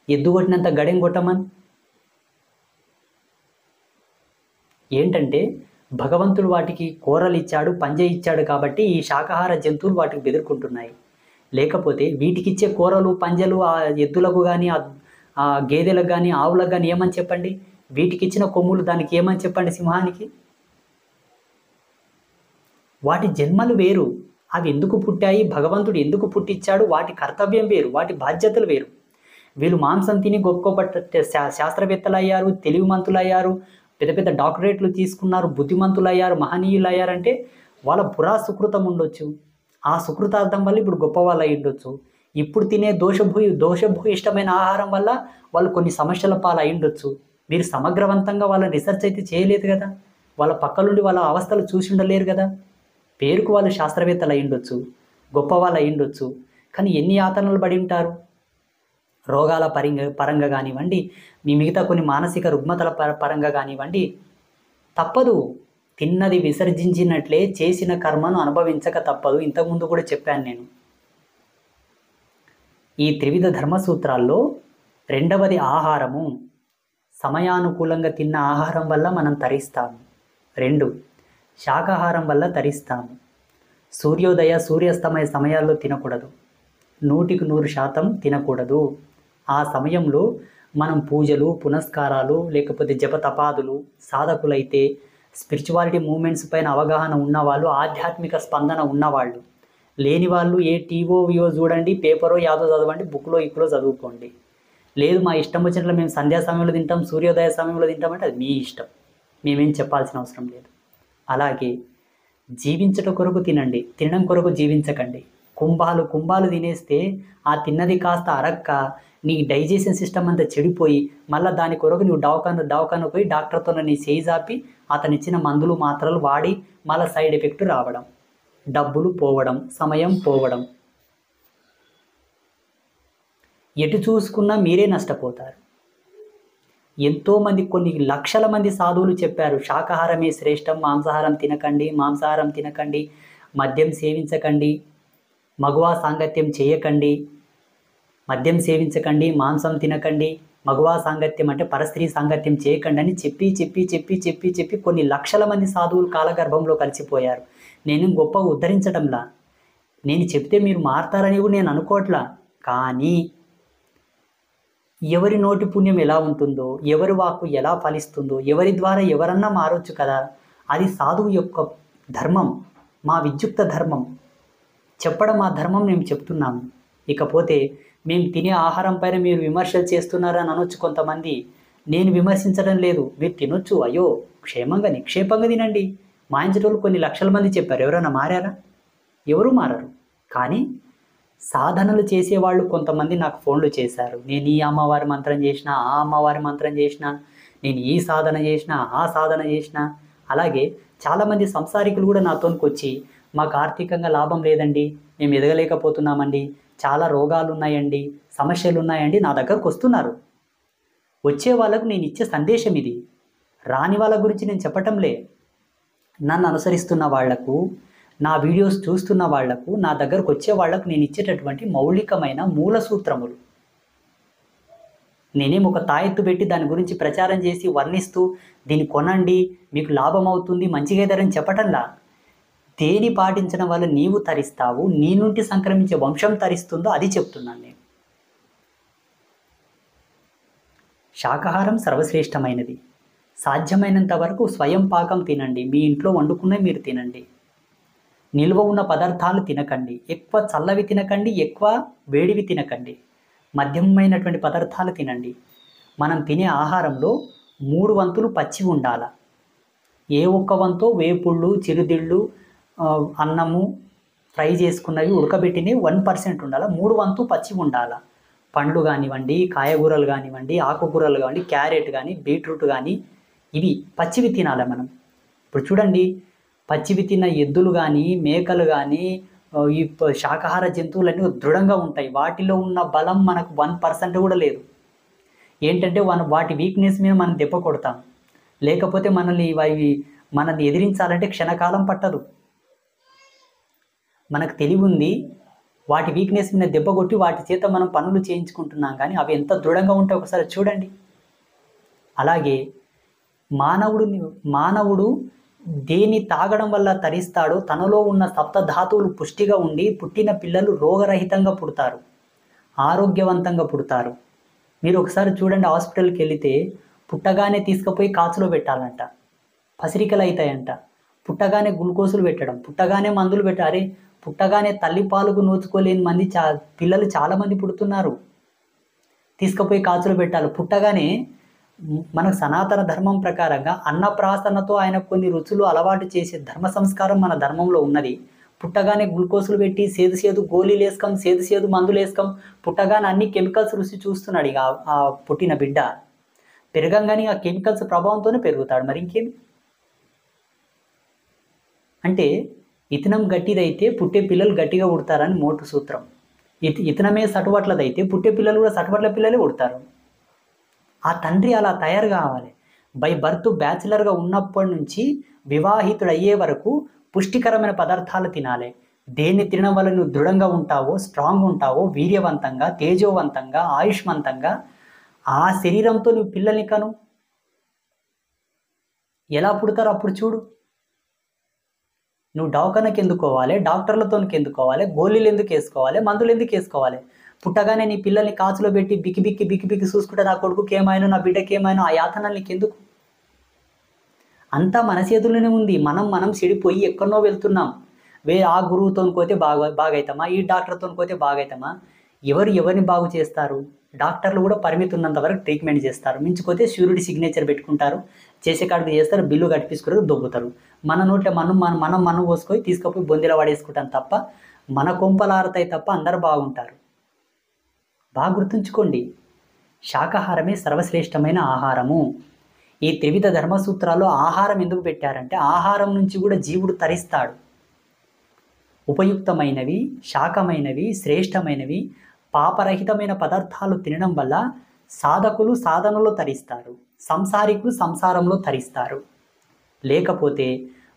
ఎద్దు కొట్టినంత గడెం కొట్టమని. ఏంటంటే భగవంతుడు వాటికి కూరలు ఇచ్చాడు, పంజ ఇచ్చాడు కాబట్టి ఈ శాకాహార జంతువులు వాటికి బెదురుకుంటున్నాయి. లేకపోతే వీటికిచ్చే కూరలు పంజలు ఆ ఎద్దులకు కానీ, ఆ గేదెలకు కానీ, ఆవులకు కానీ ఏమని చెప్పండి? వీటికిచ్చిన కొమ్ములు దానికి ఏమని చెప్పండి? సింహానికి. వాటి జన్మలు వేరు, అవి ఎందుకు పుట్టాయి, భగవంతుడు ఎందుకు పుట్టించాడు, వాటి కర్తవ్యం వేరు, వాటి బాధ్యతలు వేరు. వీళ్ళు మాంసం తిని గొప్ప శాస్త్రవేత్తలు అయ్యారు, తెలివిమంతులు అయ్యారు, పెద్ద పెద్ద డాక్టరేట్లు తీసుకున్నారు, బుద్ధిమంతులు అయ్యారు, మహనీయులు అయ్యారంటే వాళ్ళ పురా సుకృతం ఉండొచ్చు. ఆ సుకృతార్థం వల్ల ఇప్పుడు గొప్ప వాళ్ళు అయి ఉండొచ్చు. ఇప్పుడు తినే దోషభూయిష్టమైన ఆహారం వల్ల వాళ్ళు కొన్ని సమస్యల పాలు అయి ఉండొచ్చు. మీరు సమగ్రవంతంగా వాళ్ళ రీసెర్చ్ అయితే చేయలేదు కదా, వాళ్ళ పక్కలుండి వాళ్ళ అవస్థలు చూసి ఉండలేరు కదా. పేరుకు వాళ్ళు శాస్త్రవేత్తలు అయి ఉండొచ్చు, గొప్ప వాళ్ళు అయి ఉండొచ్చు, కానీ ఎన్ని యాతనలు పడి ఉంటారు. రోగాల పరంగా కానివ్వండి, మీ మిగతా కొన్ని మానసిక రుగ్మతల పరంగా కానివ్వండి. తప్పదు, తిన్నది విసర్జించినట్లే చేసిన కర్మను అనుభవించక తప్పదు. ఇంతకుముందు కూడా చెప్పాను నేను. ఈ త్రివిధ ధర్మసూత్రాల్లో 2వది ఆహారము. సమయానుకూలంగా తిన్న ఆహారం వల్ల మనం తరిస్తాము. 2, శాకాహారం వల్ల తరిస్తాము. సూర్యోదయ సూర్యాస్తమయ సమయాల్లో తినకూడదు, 100కి 100% తినకూడదు. ఆ సమయంలో మనం పూజలు, పునస్కారాలు, లేకపోతే జపతపాదులు, సాధకులైతే స్పిరిచువాలిటీ మూమెంట్స్ పైన అవగాహన ఉన్నవాళ్ళు, ఆధ్యాత్మిక స్పందన ఉన్నవాళ్ళు. లేని వాళ్ళు ఏ టీవీయో చూడండి, పేపరో యాదో చదవండి, బుక్లో ఇప్పులో చదువుకోండి. లేదు మా ఇష్టం వచ్చినట్లు మేము సంధ్యా సమయంలో తింటాం, సూర్యోదయ సమయంలో తింటామంటే అది మీ ఇష్టం, మేమేం చెప్పాల్సిన అవసరం లేదు. అలాగే జీవించట కొరకు తినండి, తినడం కొరకు జీవించకండి. కుంభాలు తినేస్తే ఆ తిన్నది కాస్త అరక్క నీ డైజెషన్ సిస్టమ్ అంతా చెడిపోయి మళ్ళీ దాని కొరకు నువ్వు దవాఖాన పోయి డాక్టర్తో నీ చేయి చాపి అతను ఇచ్చిన మందులు మాత్రలు వాడి మళ్ళీ సైడ్ ఎఫెక్ట్ రావడం, డబ్బులు పోవడం, సమయం పోవడం, ఎటు చూసుకున్నా మీరే నష్టపోతారు. ఎంతోమంది, కొన్ని లక్షల మంది సాధువులు చెప్పారు శాకాహారమే శ్రేష్టం, మాంసాహారం తినకండి, మద్యం సేవించకండి, మగువా సాంగత్యం చేయకండి, మద్యం సేవించకండి, మాంసం తినకండి, మగువా సాంగత్యం అంటే పరస్త్రీ సాంగత్యం చేయకండి అని చెప్పి కొన్ని లక్షల మంది సాధువులు కాలగర్భంలో కలిసిపోయారు. నేను గొప్పగా ఉద్ధరించడంలా, నేను చెప్తే మీరు మారతారని కూడా నేను అనుకోవట్లా. కానీ ఎవరి నోటి పుణ్యం ఎలా ఉంటుందో, ఎవరి వాక్కు ఎలా ఫలిస్తుందో, ఎవరి ద్వారా ఎవరన్నా మారొచ్చు కదా. అది సాధువు యొక్క ధర్మం, మా విద్యుక్త ధర్మం. చెప్పడం మా ధర్మం మేము చెప్తున్నాము. ఇకపోతే మేము తినే ఆహారం పైన మీరు విమర్శలు చేస్తున్నారని అనొచ్చు కొంతమంది. నేను విమర్శించడం లేదు, మీరు తినొచ్చు, అయ్యో క్షేమంగా నిక్షేపంగా తినండి. మాయించేటోళ్ళు కొన్ని లక్షల మంది చెప్పారు, ఎవరైనా మారారా? ఎవరు మారరు. కానీ సాధనలు చేసేవాళ్ళు కొంతమంది నాకు ఫోన్లు చేశారు. నేను ఈ అమ్మవారి మంత్రం చేసిన, ఆ అమ్మవారి మంత్రం చేసిన, నేను ఈ సాధన చేసిన, ఆ సాధన చేసిన. అలాగే చాలామంది సంసారికులు కూడా నాతోనికి వచ్చి, మాకు ఆర్థికంగా లాభం లేదండి, మేము ఎదగలేకపోతున్నామండి, చాలా రోగాలు ఉన్నాయండి, సమస్యలు ఉన్నాయండి, నా దగ్గరకు వస్తున్నారు. వచ్చే వాళ్ళకు నేను ఇచ్చే సందేశం ఇది. రాని వాళ్ళ గురించి నేను చెప్పటంలే. నన్ను అనుసరిస్తున్న వాళ్లకు, నా వీడియోస్ చూస్తున్న వాళ్లకు, నా దగ్గరకు వచ్చే వాళ్లకు నేను ఇచ్చేటటువంటి మౌలికమైన మూల సూత్రములు. నేనేం ఒక తాయెత్తు పెట్టి దాని గురించి ప్రచారం చేసి వర్ణిస్తూ దీన్ని కొనండి, మీకు లాభం అవుతుంది, మంచిగా అవుతారని చెప్పటంలా. దేని పాటించడం వల్ల నీవు తరిస్తావు, నీ నుండి సంక్రమించే వంశం తరిస్తుందో అది చెప్తున్నాను నేను. శాకాహారం సర్వశ్రేష్టమైనది. సాధ్యమైనంత వరకు స్వయం పాకం తినండి. మీ ఇంట్లో వండుకునే మీరు తినండి. నిల్వ ఉన్న పదార్థాలు తినకండి. ఎక్కువ చల్లవి తినకండి, ఎక్కువ వేడివి తినకండి. మధ్యమైనటువంటి పదార్థాలు తినండి. మనం తినే ఆహారంలో 3 వంతులు పచ్చి ఉండాల. ఏ ఒక్క వంతో వేపుళ్ళు, చిరుదిళ్ళు, అన్నము, ఫ్రై చేసుకున్నవి ఉడకబెట్టినవి 1% ఉండాలి. 3 వంతు పచ్చి ఉండాలి. పండ్లు కానివ్వండి, కాయగూరలు కానివ్వండి, ఆకుకూరలు కానివ్వండి, క్యారెట్ కానీ, బీట్రూట్ కానీ, ఇవి పచ్చివి తినాలి మనం. ఇప్పుడు చూడండి, పచ్చివి తిన్న ఎద్దులు కానీ, మేకలు కానీ, ఈ శాకాహార జంతువులన్నీ దృఢంగా ఉంటాయి. వాటిలో ఉన్న బలం మనకు 1% కూడా లేదు. ఏంటంటే వాటి వీక్నెస్ మీద మనం దెబ్బ కొడతాం. లేకపోతే మనల్ని ఎదిరించాలంటే క్షణకాలం పట్టదు. మనకు తెలివి ఉంది, వాటి వీక్నెస్ మీద దెబ్బ కొట్టి వాటి చేత మనం పనులు చేయించుకుంటున్నాం. కానీ అవి ఎంత దృఢంగా ఉంటాయి ఒకసారి చూడండి. అలాగే మానవుడు దేని తాగడం వల్ల తరిస్తాడో, తనలో ఉన్న సప్తధాతువులు పుష్టిగా ఉండి పుట్టిన పిల్లలు రోగరహితంగా పుడతారు, ఆరోగ్యవంతంగా పుడతారు. మీరు ఒకసారి చూడండి, హాస్పిటల్కి వెళితే పుట్టగానే తీసుకుపోయి కాచులో పెట్టాలంట, పసిరికలు అవుతాయంట. పుట్టగానే గ్లూకోజులు పెట్టడం, పుట్టగానే మందులు పెట్టాలి. పుట్టగానే తల్లిపాలకు నోచుకోలేని పిల్లలు చాలామంది పుడుతున్నారు. తీసుకుపోయి కాచులో పెట్టాలి. పుట్టగానే మనకు సనాతన ధర్మం ప్రకారంగా అన్నప్రాసనతో ఆయన కొన్ని రుచులు అలవాటు చేసే ధర్మ సంస్కారం మన ధర్మంలో ఉన్నది. పుట్టగానే గ్లూకోజులు పెట్టి సేదు గోళీలు వేసుకం, సేదు మందులు వేసుకం, పుట్టగానే అన్ని కెమికల్స్ రుచి చూస్తున్నాడు. ఇక ఆ పుట్టిన బిడ్డ పెరగంగానే ఆ కెమికల్స్ ప్రభావంతోనే పెరుగుతాడు. మరి ఇంకేమి అంటే, ఇతనం గట్టిదైతే పుట్టే పిల్లలు గట్టిగా పుడతారని మోటు సూత్రం. ఇతనమే సటువట్లదైతే పుట్టే పిల్లలు కూడా సటువట్ల పిల్లలే పుడతారు. ఆ తండ్రి అలా తయారు కావాలి. బై బర్త్ బ్యాచిలర్గా ఉన్నప్పటి నుంచి వివాహితుడు అయ్యే వరకు పుష్టికరమైన పదార్థాలు తినాలి. దేన్ని తినడం వల్ల నువ్వు దృఢంగా ఉంటావో, స్ట్రాంగ్ ఉంటావో, వీర్యవంతంగా, తేజోవంతంగా, ఆయుష్మంతంగా ఆ శరీరంతో నువ్వు పిల్లల్ని కను. ఎలా పుడతారో అప్పుడు చూడు. నువ్వు దవాఖానకి ఎందుకోవాలి, డాక్టర్లతోనికి ఎందుకోవాలి, గోళీలు ఎందుకు వేసుకోవాలి, మందులు ఎందుకు వేసుకోవాలి? పుట్టగానే నీ పిల్లల్ని కాచులో పెట్టి బిక్కి బిక్కి చూసుకుంటే నా కొడుకుకి ఏమైనా, నా బిడ్డకి ఏమైనా, ఆ యాతనలు నీకు ఎందుకు? అంతా మన చేతుల్లోనే ఉంది. మనం చెడిపోయి ఎక్కడనో వెళ్తున్నాం. ఆ గురువుతో పోతే బాగైతామా, ఈ డాక్టర్తో పోతే బాగైతామా? ఎవరిని బాగు చేస్తారు? డాక్టర్లు కూడా పరిమితి ఉన్నంత వరకు ట్రీట్మెంట్ చేస్తారు. మించిపోతే సూర్యుడి సిగ్నేచర్ పెట్టుకుంటారు, చేసే కాడికి చేస్తారు, బిల్లు కట్టించుకుంటారు, దొబ్బుతారు. మన నోట్లో మనం పోసుకొని తీసుకుపోయి బొందిలో వాడేసుకుంటాం తప్ప, మన కొంపలారతాయి తప్ప అందరు బాగుంటారు. బాగా గుర్తుంచుకోండి, శాకాహారమే సర్వశ్రేష్టమైన ఆహారము. ఈ త్రివిధ ధర్మసూత్రాల్లో ఆహారం ఎందుకు పెట్టారంటే, ఆహారం నుంచి కూడా జీవుడు తరిస్తాడు. ఉపయుక్తమైనవి, శాకమైనవి, శ్రేష్టమైనవి, పాపరహితమైన పదార్థాలు తినడం వల్ల సాధకులు సాధనలో తరిస్తారు, సంసారికులు సంసారంలో తరిస్తారు. లేకపోతే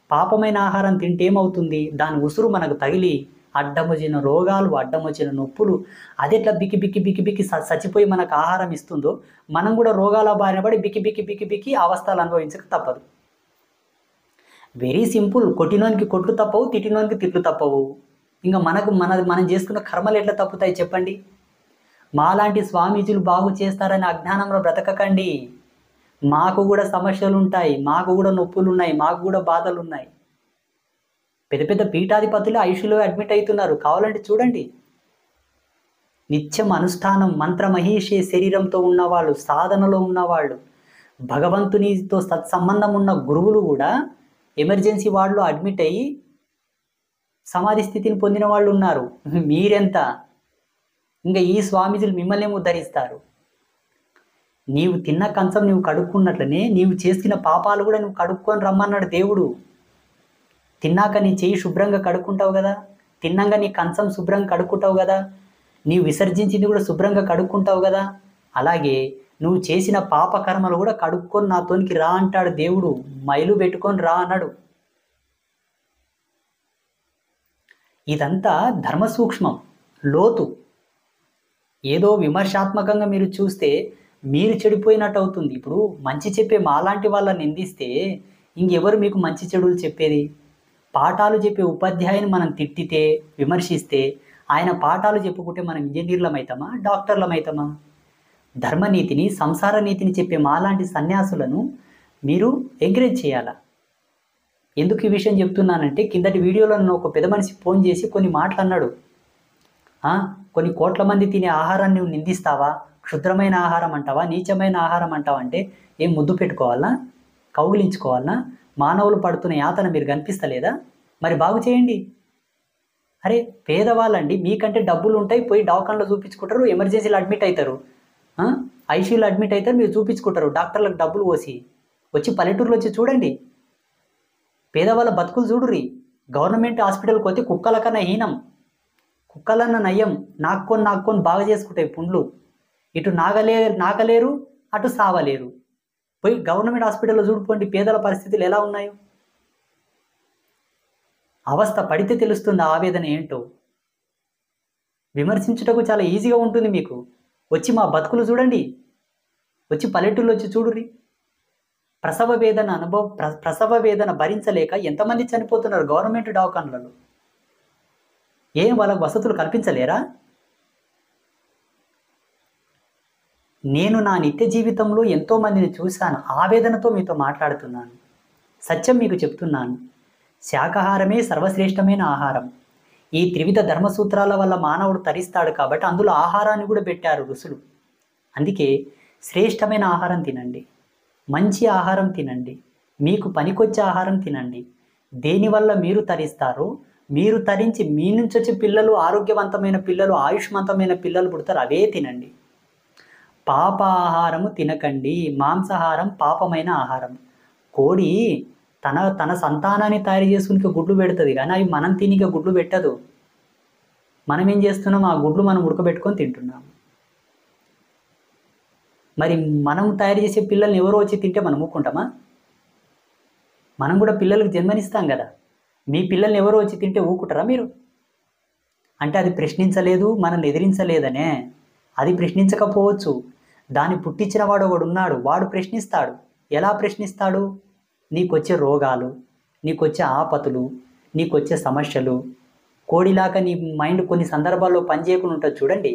పాపమైన ఆహారం తింటే ఏమవుతుంది? దాని ఉసురు మనకు తగిలి అడ్డమొచ్చిన రోగాలు, అడ్డమొచ్చిన నొప్పులు, అది ఎట్లా బిక్కి చచ్చిపోయి మనకు ఆహారం ఇస్తుందో, మనం కూడా రోగాల బారిన పడి బిక్కి అవస్థలు అనుభవించక తప్పదు. Very simple. కొట్టినోనికి కొట్లు తప్పవు, తిట్టినోనికి తిట్లు తప్పవు. ఇంకా మనం చేసుకున్న కర్మలు ఎట్లా తప్పుతాయి చెప్పండి? మాలాంటి స్వామీజీలు బాగు చేస్తారని అజ్ఞానంలో బ్రతకకండి. మాకు కూడా సమస్యలు ఉంటాయి, మాకు కూడా నొప్పులు ఉన్నాయి, మాకు కూడా బాధలు ఉన్నాయి. పెద్ద పెద్ద పీఠాధిపతులు ఐసీయూలో అడ్మిట్ అవుతున్నారు, కావాలంటే చూడండి. నిత్యం అనుష్ఠానం మంత్రమహీషే శరీరంతో ఉన్నవాళ్ళు, సాధనలో ఉన్నవాళ్ళు, భగవంతునితో సత్సంబంధం ఉన్న గురువులు కూడా ఎమర్జెన్సీ వార్డులో అడ్మిట్ అయ్యి సమాధి స్థితిని పొందిన వాళ్ళు ఉన్నారు. మీరెంత? ఇంకా ఈ స్వామీజీలు మిమ్మల్ని ఉద్ధరిస్తారు. నీవు తిన్న కంచం నువ్వు కడుక్కున్నట్లనే నీవు చేసిన పాపాలు కూడా నువ్వు కడుక్కొని రమ్మన్నాడు దేవుడు. తిన్నాక నీ చెయ్యి శుభ్రంగా కడుక్కుంటావు కదా, తిన్నాక నీ కంచం శుభ్రంగా కడుక్కుంటావు కదా, నీవు విసర్జించింది కూడా శుభ్రంగా కడుక్కుంటావు కదా, అలాగే నువ్వు చేసిన పాప కర్మలు కూడా కడుక్కొని నాతోనికి రా అంటాడు దేవుడు. మైలు పెట్టుకొని రా అన్నాడు. ఇదంతా ధర్మ సూక్ష్మం, లోతు. ఏదో విమర్శాత్మకంగా మీరు చూస్తే మీరు చెడిపోయినట్టు అవుతుంది. ఇప్పుడు మంచి చెప్పే మాలాంటి వాళ్ళని నిందిస్తే ఇంకెవరు మీకు మంచి చెడులు చెప్పేది? పాఠాలు చెప్పే ఉపాధ్యాయుని మనం తిట్టితే, విమర్శిస్తే, ఆయన పాఠాలు చెప్పుకుంటే మనం ఇంజనీర్లం అవుతామా, డాక్టర్లం అవుతామా? ధర్మనీతిని, సంసార నీతిని చెప్పే మాలాంటి సన్యాసులను మీరు ఎంకరేజ్ చేయాలా? ఎందుకు ఈ విషయం చెప్తున్నానంటే, కిందటి వీడియోలో నన్ను ఒక పెద్ద మనిషి ఫోన్ చేసి కొన్ని మాటలు అన్నాడు. కొన్ని కోట్ల మంది తినే ఆహారాన్ని నువ్వు నిందిస్తావా, క్షుద్రమైన ఆహారం అంటావా, నీచమైన ఆహారం అంటావా అంటే ఏం ముద్దు పెట్టుకోవాలా, కౌగిలించుకోవాలా? మానవులు పడుతున్న యాతన మీరు కనిపిస్తలేదా? మరి బాగు చేయండి. అరే పేదవాళ్ళండి, మీకంటే డబ్బులు ఉంటాయి, పోయి దవాఖానలో చూపించుకుంటారు, ఎమర్జెన్సీలో అడ్మిట్ అవుతారు, ఐసీయూలో అడ్మిట్ అవుతారు, మీరు చూపించుకుంటారు డాక్టర్లకు డబ్బులు వచ్చి పల్లెటూరులో వచ్చి చూడండి. పేదవాళ్ళ బతుకులు చూడుర్రి. గవర్నమెంట్ హాస్పిటల్కి పోతే కుక్కల కన్నా హీనం, కుక్కలన్న నయం. నాక్కొని బాగా చేసుకుంటాయి పుండ్లు. ఇటు నాకలేరు, అటు సావలేరు. పోయి గవర్నమెంట్ హాస్పిటల్లో చూడుకోండి పేదల పరిస్థితులు ఎలా ఉన్నాయో. అవస్థ పడితే తెలుస్తుంది ఆవేదన ఏంటో. విమర్శించుటకు చాలా ఈజీగా ఉంటుంది మీకు. వచ్చి మా బతుకులు చూడండి, వచ్చి పల్లెటూళ్ళు వచ్చి చూడుర్రి. ప్రసవ వేదన భరించలేక ఎంతమంది చనిపోతున్నారు గవర్నమెంట్ దవాఖానలలో. ఏం వాళ్ళకు వసతులు కల్పించలేరా? నేను నా నిత్య జీవితంలో ఎంతోమందిని చూశాను, ఆవేదనతో మీతో మాట్లాడుతున్నాను. సత్యం మీకు చెప్తున్నాను. శాకాహారమే సర్వశ్రేష్టమైన ఆహారం. ఈ త్రివిధ ధర్మసూత్రాల వల్ల మానవుడు తరిస్తాడు కాబట్టి అందులో ఆహారాన్ని కూడా పెట్టారు ఋషులు. అందుకే శ్రేష్టమైన ఆహారం తినండి, మంచి ఆహారం తినండి, మీకు పనికొచ్చే ఆహారం తినండి. దేనివల్ల మీరు తరిస్తారో, మీరు తరించి మీ నుంచి వచ్చే పిల్లలు ఆరోగ్యవంతమైన పిల్లలు, ఆయుష్మంతమైన పిల్లలు పుడతారు, అవే తినండి. పాప ఆహారము తినకండి. మాంసాహారం పాపమైన ఆహారం. కోడి తన సంతానాన్ని తయారు చేసుకుని గుడ్లు పెడుతుంది, కానీ అవి మనం తినిక గుడ్లు పెట్టదు. మనం ఏం చేస్తున్నాం? ఆ గుడ్లు మనం ఉడకబెట్టుకొని తింటున్నాం. మరి మనం తయారు చేసే పిల్లల్ని ఎవరో వచ్చి తింటే మనం ఊరుకుంటామా? మనం కూడా పిల్లలకు జన్మనిస్తాం కదా. మీ పిల్లల్ని ఎవరో వచ్చి తింటే ఊరుకుంటారా మీరు? అంటే అది ప్రశ్నించలేదు, మనల్ని ఎదిరించలేదనే. అది ప్రశ్నించకపోవచ్చు, దాన్ని పుట్టించిన వాడు ఒకడు ఉన్నాడు, వాడు ప్రశ్నిస్తాడు. ఎలా ప్రశ్నిస్తాడు? నీకొచ్చే రోగాలు, నీకొచ్చే ఆపతులు, నీకొచ్చే సమస్యలు, కోడిలాగా నీ మైండ్ కొన్ని సందర్భాల్లో పనిచేయకుండా ఉంటుంది చూడండి.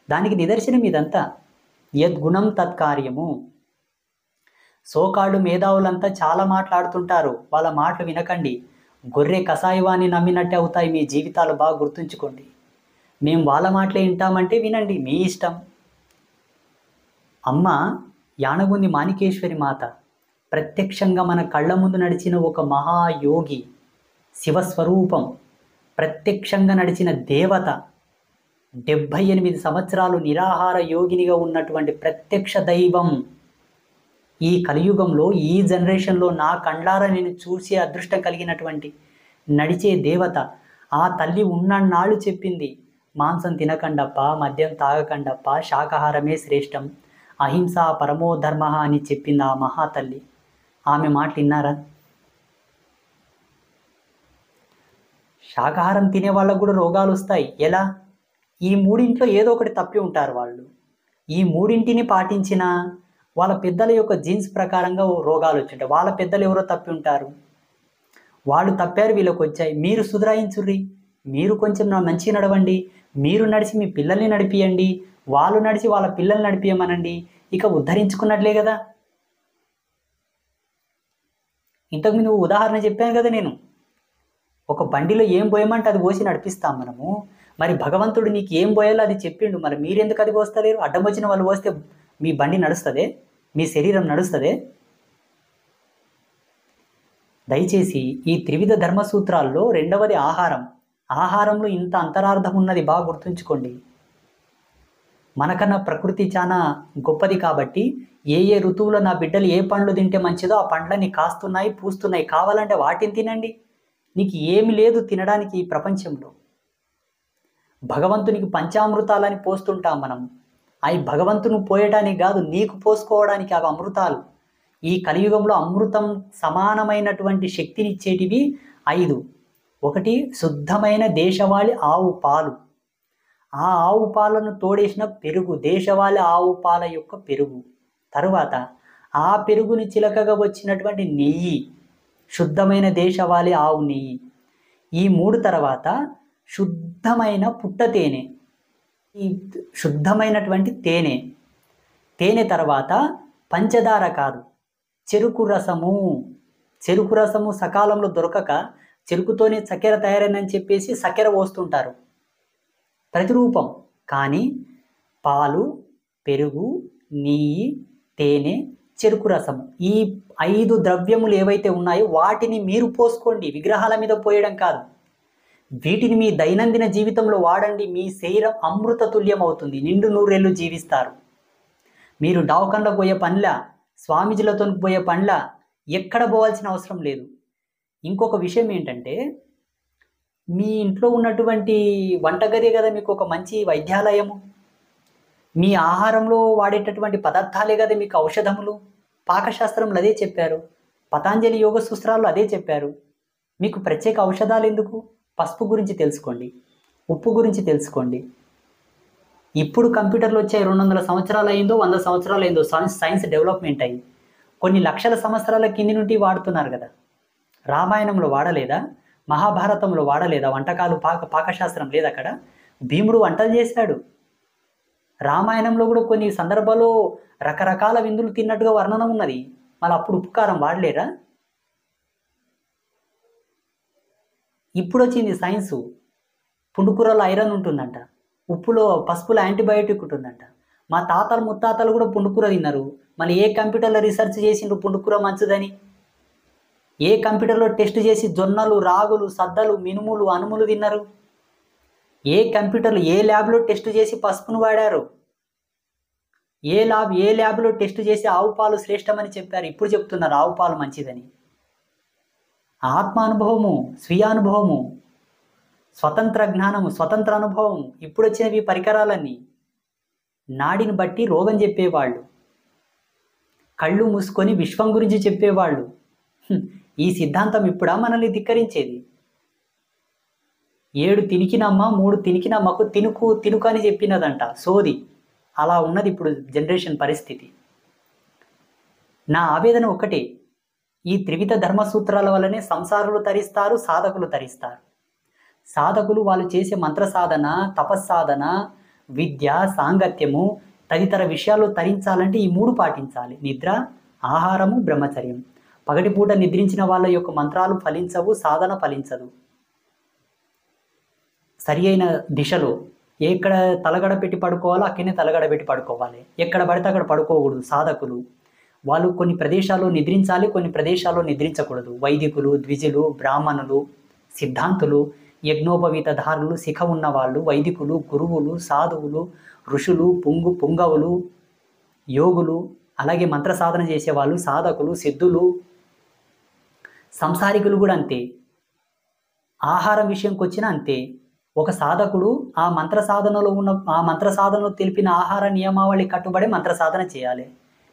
దానికి నిదర్శనం ఇదంతా. యద్గుణం తత్కార్యము. సోకాళ్ళు మేధావులంతా చాలా మాట్లాడుతుంటారు, వాళ్ళ మాటలు వినకండి. గొర్రె కషాయవాన్ని నమ్మినట్టే అవుతాయి మీ జీవితాలు. బాగా గుర్తుంచుకోండి. మేము వాళ్ళ మాటలే వింటామంటే వినండి, మీ ఇష్టం. అమ్మ యానగుంది మాణికేశ్వరి మాత ప్రత్యక్షంగా మన కళ్ళ ముందు నడిచిన ఒక మహాయోగి, శివస్వరూపం, ప్రత్యక్షంగా నడిచిన దేవత, 78 సంవత్సరాలు నిరాహార యోగినిగా ఉన్నటువంటి ప్రత్యక్ష దైవం. ఈ కలియుగంలో, ఈ జనరేషన్లో నా కండ్లారా నేను చూసే అదృష్టం కలిగినటువంటి నడిచే దేవత. ఆ తల్లి ఉన్నన్నాళ్ళు చెప్పింది, మాంసం తినకండప్ప, మద్యం తాగకండప్ప, శాకాహారమే శ్రేష్టం, అహింస పరమో ధర్మ అని చెప్పింది ఆ మహాతల్లి. ఆమె మాటలు విన్నారా? శాకాహారం తినే వాళ్ళకు కూడా రోగాలు వస్తాయి. ఎలా? ఈ మూడింట్లో ఏదో ఒకటి తప్పి ఉంటారు వాళ్ళు. ఈ మూడింటిని పాటించిన వాళ్ళ పెద్దల యొక్క జీన్స్ ప్రకారంగా రోగాలు వచ్చింటాయి. వాళ్ళ పెద్దలు ఎవరో తప్పి ఉంటారు, వాళ్ళు తప్పారు, వీళ్ళకి వచ్చాయి. మీరు సుధరాయించుర్రి, మీరు కొంచెం మంచిగా నడవండి, మీరు నడిచి మీ పిల్లల్ని నడిపియండి, వాళ్ళు నడిచి వాళ్ళ పిల్లల్ని నడిపియమనండి, ఇక ఉద్ధరించుకున్నట్లే కదా. ఇంతకుముందు ఉదాహరణ చెప్పాను కదా నేను. ఒక బండిలో ఏం పోయమంటే అది పోసి నడిపిస్తాం మనము. మరి భగవంతుడు నీకు ఏం పోయాలో అది చెప్పిండు, మరి మీరెందుకు అది పోస్తలేరు? అడ్డం వచ్చిన వాళ్ళు పోస్తే మీ బండి నడుస్తుందే, మీ శరీరం నడుస్తుందే? దయచేసి ఈ త్రివిధ ధర్మసూత్రాల్లో రెండవది ఆహారం. ఆహారంలో ఇంత అంతరార్థం ఉన్నది, బాగా గుర్తుంచుకోండి. మనకన్నా ప్రకృతి చాలా గొప్పది కాబట్టి ఏ ఏ ఋతువులో నా బిడ్డలు ఏ పండ్లు తింటే మంచిదో ఆ పండ్లని కాస్తున్నాయి, పూస్తున్నాయి. కావాలంటే వాటిని తినండి. నీకు ఏమి లేదు తినడానికి ఈ ప్రపంచంలో. భగవంతునికి పంచామృతాలని పోస్తుంటాం మనం. అవి భగవంతుని పోయడానికి కాదు, నీకు పోసుకోవడానికి అవి అమృతాలు. ఈ కలియుగంలో అమృతం సమానమైనటువంటి శక్తిని ఇచ్చేటివి 5. 1 శుద్ధమైన దేశవాళీ ఆవు పాలు. ఆ ఆవు పాలను తోడేసిన పెరుగు, దేశవాళీ ఆవు పాల యొక్క పెరుగు. తరువాత ఆ పెరుగుని చిలకగా వచ్చినటువంటి నెయ్యి, శుద్ధమైన దేశవాళీ ఆవు నెయ్యి. ఈ 3 తర్వాత శుద్ధమైన పుట్ట తేనె, ఈ శుద్ధమైనటువంటి తేనె. తేనె తర్వాత పంచదార కాదు, చెరుకు రసము. చెరుకు రసము సకాలంలో దొరకక చెరుకుతోనే చక్కెర తయారైందని చెప్పేసి చక్కెర పోస్తుంటారు, ప్రతిరూపం. కానీ పాలు, పెరుగు, నెయ్యి, తేనె, చెరుకు రసము, ఈ 5 ద్రవ్యములు ఏవైతే ఉన్నాయో వాటిని మీరు పోసుకోండి, విగ్రహాల మీద పోయడం కాదు. వీటిని మీ దైనందిన జీవితంలో వాడండి. మీ శరీరం అమృత తుల్యం అవుతుంది, నిండు నూరేళ్ళు జీవిస్తారు. మీరు డావకంలో పోయే పనిలా, స్వామీజీలతో పోయే పనిలా ఎక్కడ పోవాల్సిన అవసరం లేదు. ఇంకొక విషయం ఏంటంటే, మీ ఇంట్లో ఉన్నటువంటి వంటగదే కదా మీకు ఒక మంచి వైద్యాలయము. మీ ఆహారంలో వాడేటటువంటి పదార్థాలే కదా మీకు ఔషధములు. పాకశాస్త్రంలో అదే చెప్పారు, పతాంజలి యోగ సూత్రాల్లో అదే చెప్పారు. మీకు ప్రత్యేక ఔషధాలు ఎందుకు? పసుపు గురించి తెలుసుకోండి, ఉప్పు గురించి తెలుసుకోండి. ఇప్పుడు కంప్యూటర్లు వచ్చాయి, 200 సంవత్సరాలు అయిందో 100 సంవత్సరాలు అయిందో సైన్స్ డెవలప్మెంట్ అయ్యి కొన్ని లక్షల సంవత్సరాల కింది నుండి వాడుతున్నారు కదా. రామాయణంలో వాడలేదా? మహాభారతంలో వాడలేదా? వంటకాలు, పాకశాస్త్రం లేదు అక్కడ? భీముడు వంటలు చేశాడు. రామాయణంలో కూడా కొన్ని సందర్భాల్లో రకరకాల విందులు తిన్నట్టుగా వర్ణన ఉన్నది. మళ్ళీ అప్పుడు ఉప్పుకారం వాడలేరా? ఇప్పుడు వచ్చింది సైన్సు, పుండుకూరలో ఐరన్ ఉంటుందంట, ఉప్పులో పసుపులో యాంటీబయాటిక్ ఉంటుందంట. మా తాతలు ముత్తాతలు కూడా పుండుకూర తిన్నారు. మళ్ళీ ఏ కంప్యూటర్లో రీసెర్చ్ చేసిండ్రు పుండుకూర మంచిదని? ఏ కంప్యూటర్లో టెస్ట్ చేసి జొన్నలు, రాగులు, సద్దలు, మినుములు, అనుములు తిన్నారు? ఏ కంప్యూటర్లో, ఏ ల్యాబ్లో టెస్ట్ చేసి పసుపును వాడారు? ఏ ల్యాబ్లో టెస్ట్ చేసి ఆవు పాలు శ్రేష్టమని చెప్పారు? ఇప్పుడు చెప్తున్నారు ఆవు పాలు మంచిదని. ఆత్మానుభవము, స్వీయానుభవము, స్వతంత్ర జ్ఞానము, స్వతంత్ర అనుభవం. ఇప్పుడు వచ్చినవి పరికరాలన్నీ. నాడిని బట్టి రోగం చెప్పేవాళ్ళు, కళ్ళు మూసుకొని విశ్వం గురించి చెప్పేవాళ్ళు. ఈ సిద్ధాంతం ఇప్పుడా మనల్ని ధిక్కరించేది? 7 తినికినమ్మ 3 తినికినమ్మకు తినుకు అని చెప్పినదంట, సోది. అలా ఉన్నది ఇప్పుడు జనరేషన్ పరిస్థితి. నా ఆవేదన ఒకటే, ఈ త్రివిధ ధర్మసూత్రాల వల్లనే సంసారులు తరిస్తారు, సాధకులు తరిస్తారు. సాధకులు వాళ్ళు చేసే మంత్ర సాధన, తపస్సాధన, విద్య, సాంగత్యము తదితర విషయాలు తరించాలంటే ఈ 3 పాటించాలి: నిద్ర, ఆహారము, బ్రహ్మచర్యం. పగటిపూట నిద్రించిన వాళ్ళ యొక్క మంత్రాలు ఫలించవు, సాధన ఫలించదు. సరి అయిన దిశలో ఎక్కడ తలగడ పెట్టి పడుకోవాలో అక్కడనే తలగడ పెట్టి పడుకోవాలి, ఎక్కడ పడితే అక్కడ పడుకోకూడదు. సాధకులు వాళ్ళు కొన్ని ప్రదేశాల్లో నిద్రించాలి, కొన్ని ప్రదేశాల్లో నిద్రించకూడదు. వైదికులు, ద్విజులు, బ్రాహ్మణులు, సిద్ధాంతులు, యజ్ఞోపవీతధారులు, శిఖ ఉన్నవాళ్ళు, వైదికులు, గురువులు, సాధువులు, ఋషులు, పుంగవులు, యోగులు, అలాగే మంత్ర సాధన చేసేవాళ్ళు, సాధకులు, సిద్ధులు, సంసారికులు కూడా అంతే. ఆహారం విషయంకి వచ్చినా అంతే. ఒక సాధకుడు ఆ మంత్ర సాధనలో తెలిపిన ఆహార నియమావళి కట్టుబడి మంత్ర సాధన చేయాలి.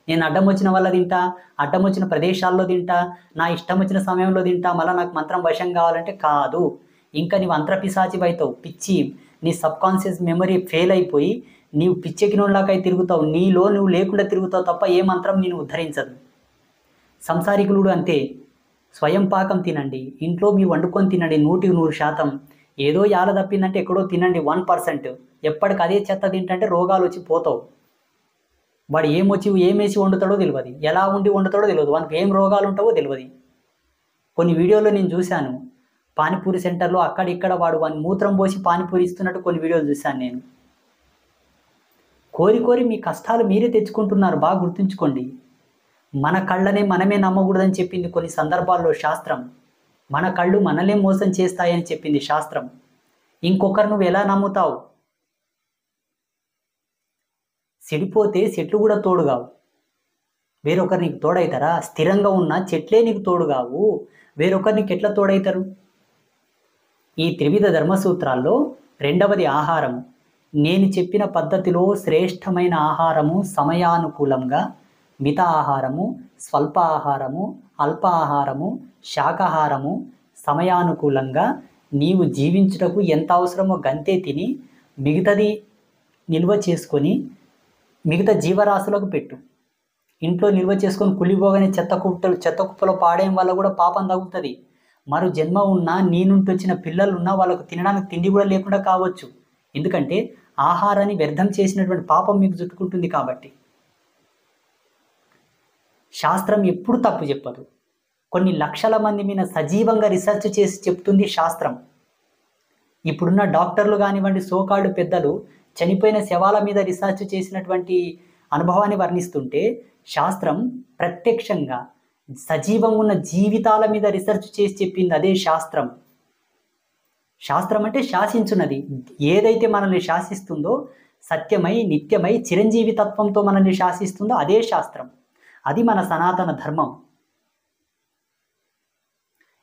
నేను అడ్డం వచ్చిన వల్ల తింటా, అడ్డం వచ్చిన ప్రదేశాల్లో తింటా, నా ఇష్టం వచ్చిన సమయంలో తింటా, మళ్ళీ నాకు మంత్రం వశం కావాలంటే కాదు. ఇంకా నీవు అంతర్పిశాచి అవుతావు, పిచ్చి, నీ సబ్కాన్షియస్ మెమరీ ఫెయిల్ అయిపోయి నీవు పిచ్చెక్కినోళ్ళకై తిరుగుతావు, నీలో నువ్వు లేకుండా తిరుగుతావు తప్ప ఏ మంత్రం నేను ఉద్ధరించదు. సంసారికులు అంతే. స్వయం పాకం తినండి, ఇంట్లో మీరు వండుకొని తినండి 100% ఏదో యాల తప్పిందంటే ఎక్కడో తినండి 1%. ఎప్పటికి అదే చెత్త తింటే రోగాలు వచ్చి పోతావు. వాడు ఏమేసి వండుతాడో తెలియదు, ఎలా ఉండి వండుతాడో తెలియదు, వానికి ఏం రోగాలు ఉంటావో తెలియదు. కొన్ని వీడియోలో నేను చూశాను, పానీపూరి సెంటర్లో అక్కడిక్కడ వాని మూత్రం పోసి పానీపూరి ఇస్తున్నట్టు కొన్ని వీడియోలు చూశాను నేను. కోరి మీ కష్టాలు మీరే తెచ్చుకుంటున్నారు, బాగా గుర్తుంచుకోండి. మన కళ్ళనే మనమే నమ్మకూడదని చెప్పింది కొన్ని సందర్భాల్లో శాస్త్రం. మన కళ్ళు మనలే మోసం చేస్తాయని చెప్పింది శాస్త్రం. ఇంకొకరు నువ్వు ఎలా నమ్ముతావు? చెడిపోతే చెట్లు కూడా తోడుగావు, వేరొకరు నీకు తోడవుతారా? స్థిరంగా ఉన్న చెట్లే నీకు తోడుగావు, వేరొకరు నీకు ఎట్లా తోడవుతారు? ఈ త్రివిధ ధర్మసూత్రాల్లో రెండవది ఆహారం. నేను చెప్పిన పద్ధతిలో శ్రేష్టమైన ఆహారము సమయానుకూలంగా మిత ఆహారము, స్వల్ప ఆహారము, అల్ప ఆహారము, శాకాహారము సమయానుకూలంగా నీవు జీవించుటకు ఎంత అవసరమో గంతే తిని మిగతాది నిల్వ చేసుకొని మిగతా జీవరాశులకు పెట్టు. ఇంట్లో నిల్వ చేసుకొని కుళ్ళిపోగానే చెత్త కుప్పలో పాడేయం వల్ల కూడా పాపం తగ్గుతుంది. మరో జన్మ ఉన్నా, నీ నుండి వచ్చిన పిల్లలున్నా వాళ్ళకు తినడానికి తిండి కూడా లేకుండా కావచ్చు. ఎందుకంటే ఆహారాన్ని వ్యర్థం చేసినటువంటి పాపం మీకు చుట్టుకుంటుంది కాబట్టి. శాస్త్రం ఎప్పుడు తప్పు చెప్పదు. కొన్ని లక్షల మంది మీద సజీవంగా రీసెర్చ్ చేసి చెప్తుంది శాస్త్రం. ఇప్పుడున్న డాక్టర్లు కానివ్వండి, సోకాళ్ళు పెద్దలు చనిపోయిన శవాల మీద రీసెర్చ్ చేసినటువంటి అనుభవాన్ని వర్ణిస్తుంటే, శాస్త్రం ప్రత్యక్షంగా సజీవంగా ఉన్న జీవితాల మీద రీసెర్చ్ చేసి చెప్పింది అదే శాస్త్రం. శాస్త్రం అంటే శాసించున్నది. ఏదైతే మనల్ని శాసిస్తుందో, సత్యమై నిత్యమై చిరంజీవి తత్వంతో మనల్ని శాసిస్తుందో అదే శాస్త్రం. అది మన సనాతన ధర్మం.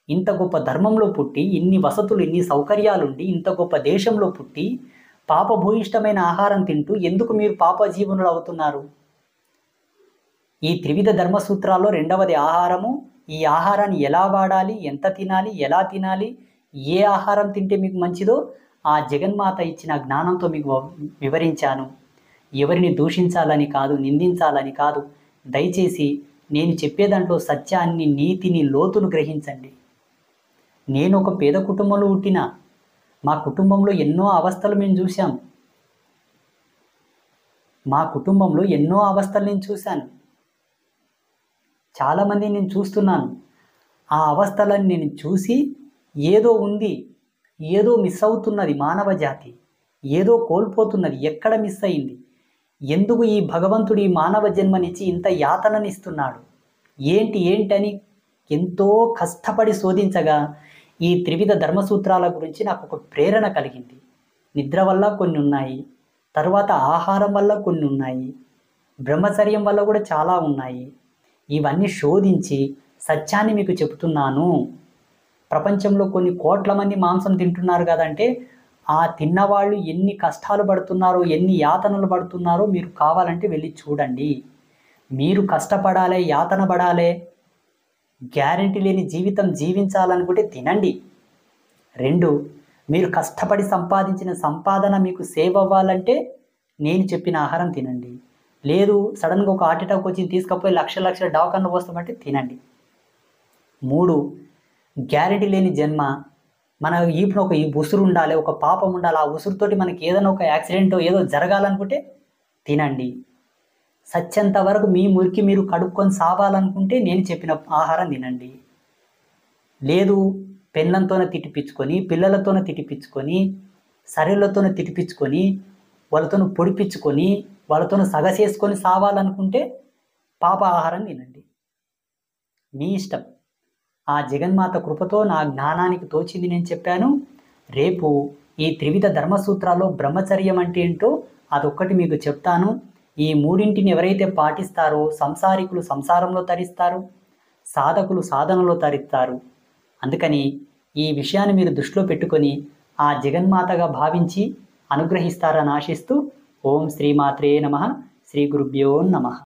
ఇంత గొప్ప ధర్మంలో పుట్టి, ఇన్ని వసతులు, ఇన్ని సౌకర్యాలుండి, ఇంత గొప్ప దేశంలో పుట్టి పాపభూయిష్టమైన ఆహారం తింటూ ఎందుకు మీరు పాపజీవనులు అవుతున్నారు? ఈ త్రివిధ ధర్మసూత్రాల్లో రెండవది ఆహారము. ఈ ఆహారాన్ని ఎలా వాడాలి, ఎంత తినాలి, ఎలా తినాలి, ఏ ఆహారం తింటే మీకు మంచిదో ఆ జగన్మాత ఇచ్చిన జ్ఞానంతో మీకు వివరించాను. ఎవరిని దూషించాలని కాదు, నిందించాలని కాదు. దయచేసి నేను చెప్పే దాంట్లో సత్యాన్ని, నీతిని, లోతును గ్రహించండి. నేను ఒక పేద కుటుంబంలో పుట్టినా, మా కుటుంబంలో ఎన్నో అవస్థలు మేము చూశాం. మా కుటుంబంలో ఎన్నో అవస్థలు నేను చూశాను. చాలామంది నేను చూస్తున్నాను. ఆ అవస్థలను నేను చూసి ఏదో ఉంది, ఏదో మిస్ అవుతున్నది మానవ జాతి, ఏదో కోల్పోతున్నది. ఎక్కడ మిస్ అయింది? ఎందుకు ఈ భగవంతుడు ఈ మానవ జన్మనిచ్చి ఇంత యాతననిస్తున్నాడు? ఏంటని ఎంతో కష్టపడి శోధించగా ఈ త్రివిధ ధర్మసూత్రాల గురించి నాకు ఒక ప్రేరణ కలిగింది. నిద్ర వల్ల కొన్ని ఉన్నాయి, తర్వాత ఆహారం వల్ల కొన్ని ఉన్నాయి, బ్రహ్మచర్యం వల్ల కూడా చాలా ఉన్నాయి. ఇవన్నీ శోధించి సత్యాన్ని మీకు చెబుతున్నాను. ప్రపంచంలో కొన్ని కోట్ల మంది మాంసం తింటున్నారు కదంటే, ఆ తిన్నవాళ్ళు ఎన్ని కష్టాలు పడుతున్నారో, ఎన్ని యాతనలు పడుతున్నారో మీరు కావాలంటే వెళ్ళి చూడండి. మీరు కష్టపడాలి, యాతన పడాలి, గ్యారెంటీ లేని జీవితం జీవించాలనుకుంటే తినండి. 2, మీరు కష్టపడి సంపాదించిన సంపాదన మీకు సేవ్ అవ్వాలంటే నేను చెప్పిన ఆహారం తినండి. లేదు సడన్గా ఒక హార్ట్ అటాక్ వచ్చి తీసుకపోయి లక్షల డాకన్ను పోస్తామంటే తినండి. 3, గ్యారెంటీ లేని జన్మ. మన ఈపున ఒక ఉసురు ఉండాలి, ఒక పాపం ఉండాలి. ఆ ఉసురుతోటి మనకి ఏదైనా ఒక యాక్సిడెంట్ ఏదో జరగాలనుకుంటే తినండి. సత్యంత వరకు మీ మురికి మీరు కడుక్కొని సావాలనుకుంటే నేను చెప్పిన ఆహారం తినండి. లేదు పెళ్ళంతోనే తిట్టిపించుకొని, పిల్లలతోనే తిట్టిపించుకొని, శరీరంతోనే తిట్టిపించుకొని, వాళ్ళతోనే పొడిపించుకొని, వాళ్ళతోనే సగసేసుకొని సావాలనుకుంటే పాప ఆహారం తినండి. మీ ఇష్టం. ఆ జగన్మాత కృపతో నా జ్ఞానానికి తోచింది నేను చెప్పాను. రేపు ఈ త్రివిధ ధర్మసూత్రాల్లో బ్రహ్మచర్యం అంటే ఏంటో అదొక్కటి మీకు చెప్తాను. ఈ 3 ఎవరైతే పాటిస్తారో సంసారికులు సంసారంలో తరిస్తారు, సాధకులు సాధనలో తరిస్తారు. అందుకని ఈ విషయాన్ని మీరు దృష్టిలో పెట్టుకొని ఆ జగన్మాతగా భావించి అనుగ్రహిస్తారని ఆశిస్తూ ఓం శ్రీమాత్రే నమః. శ్రీ గురుభ్యో నమః.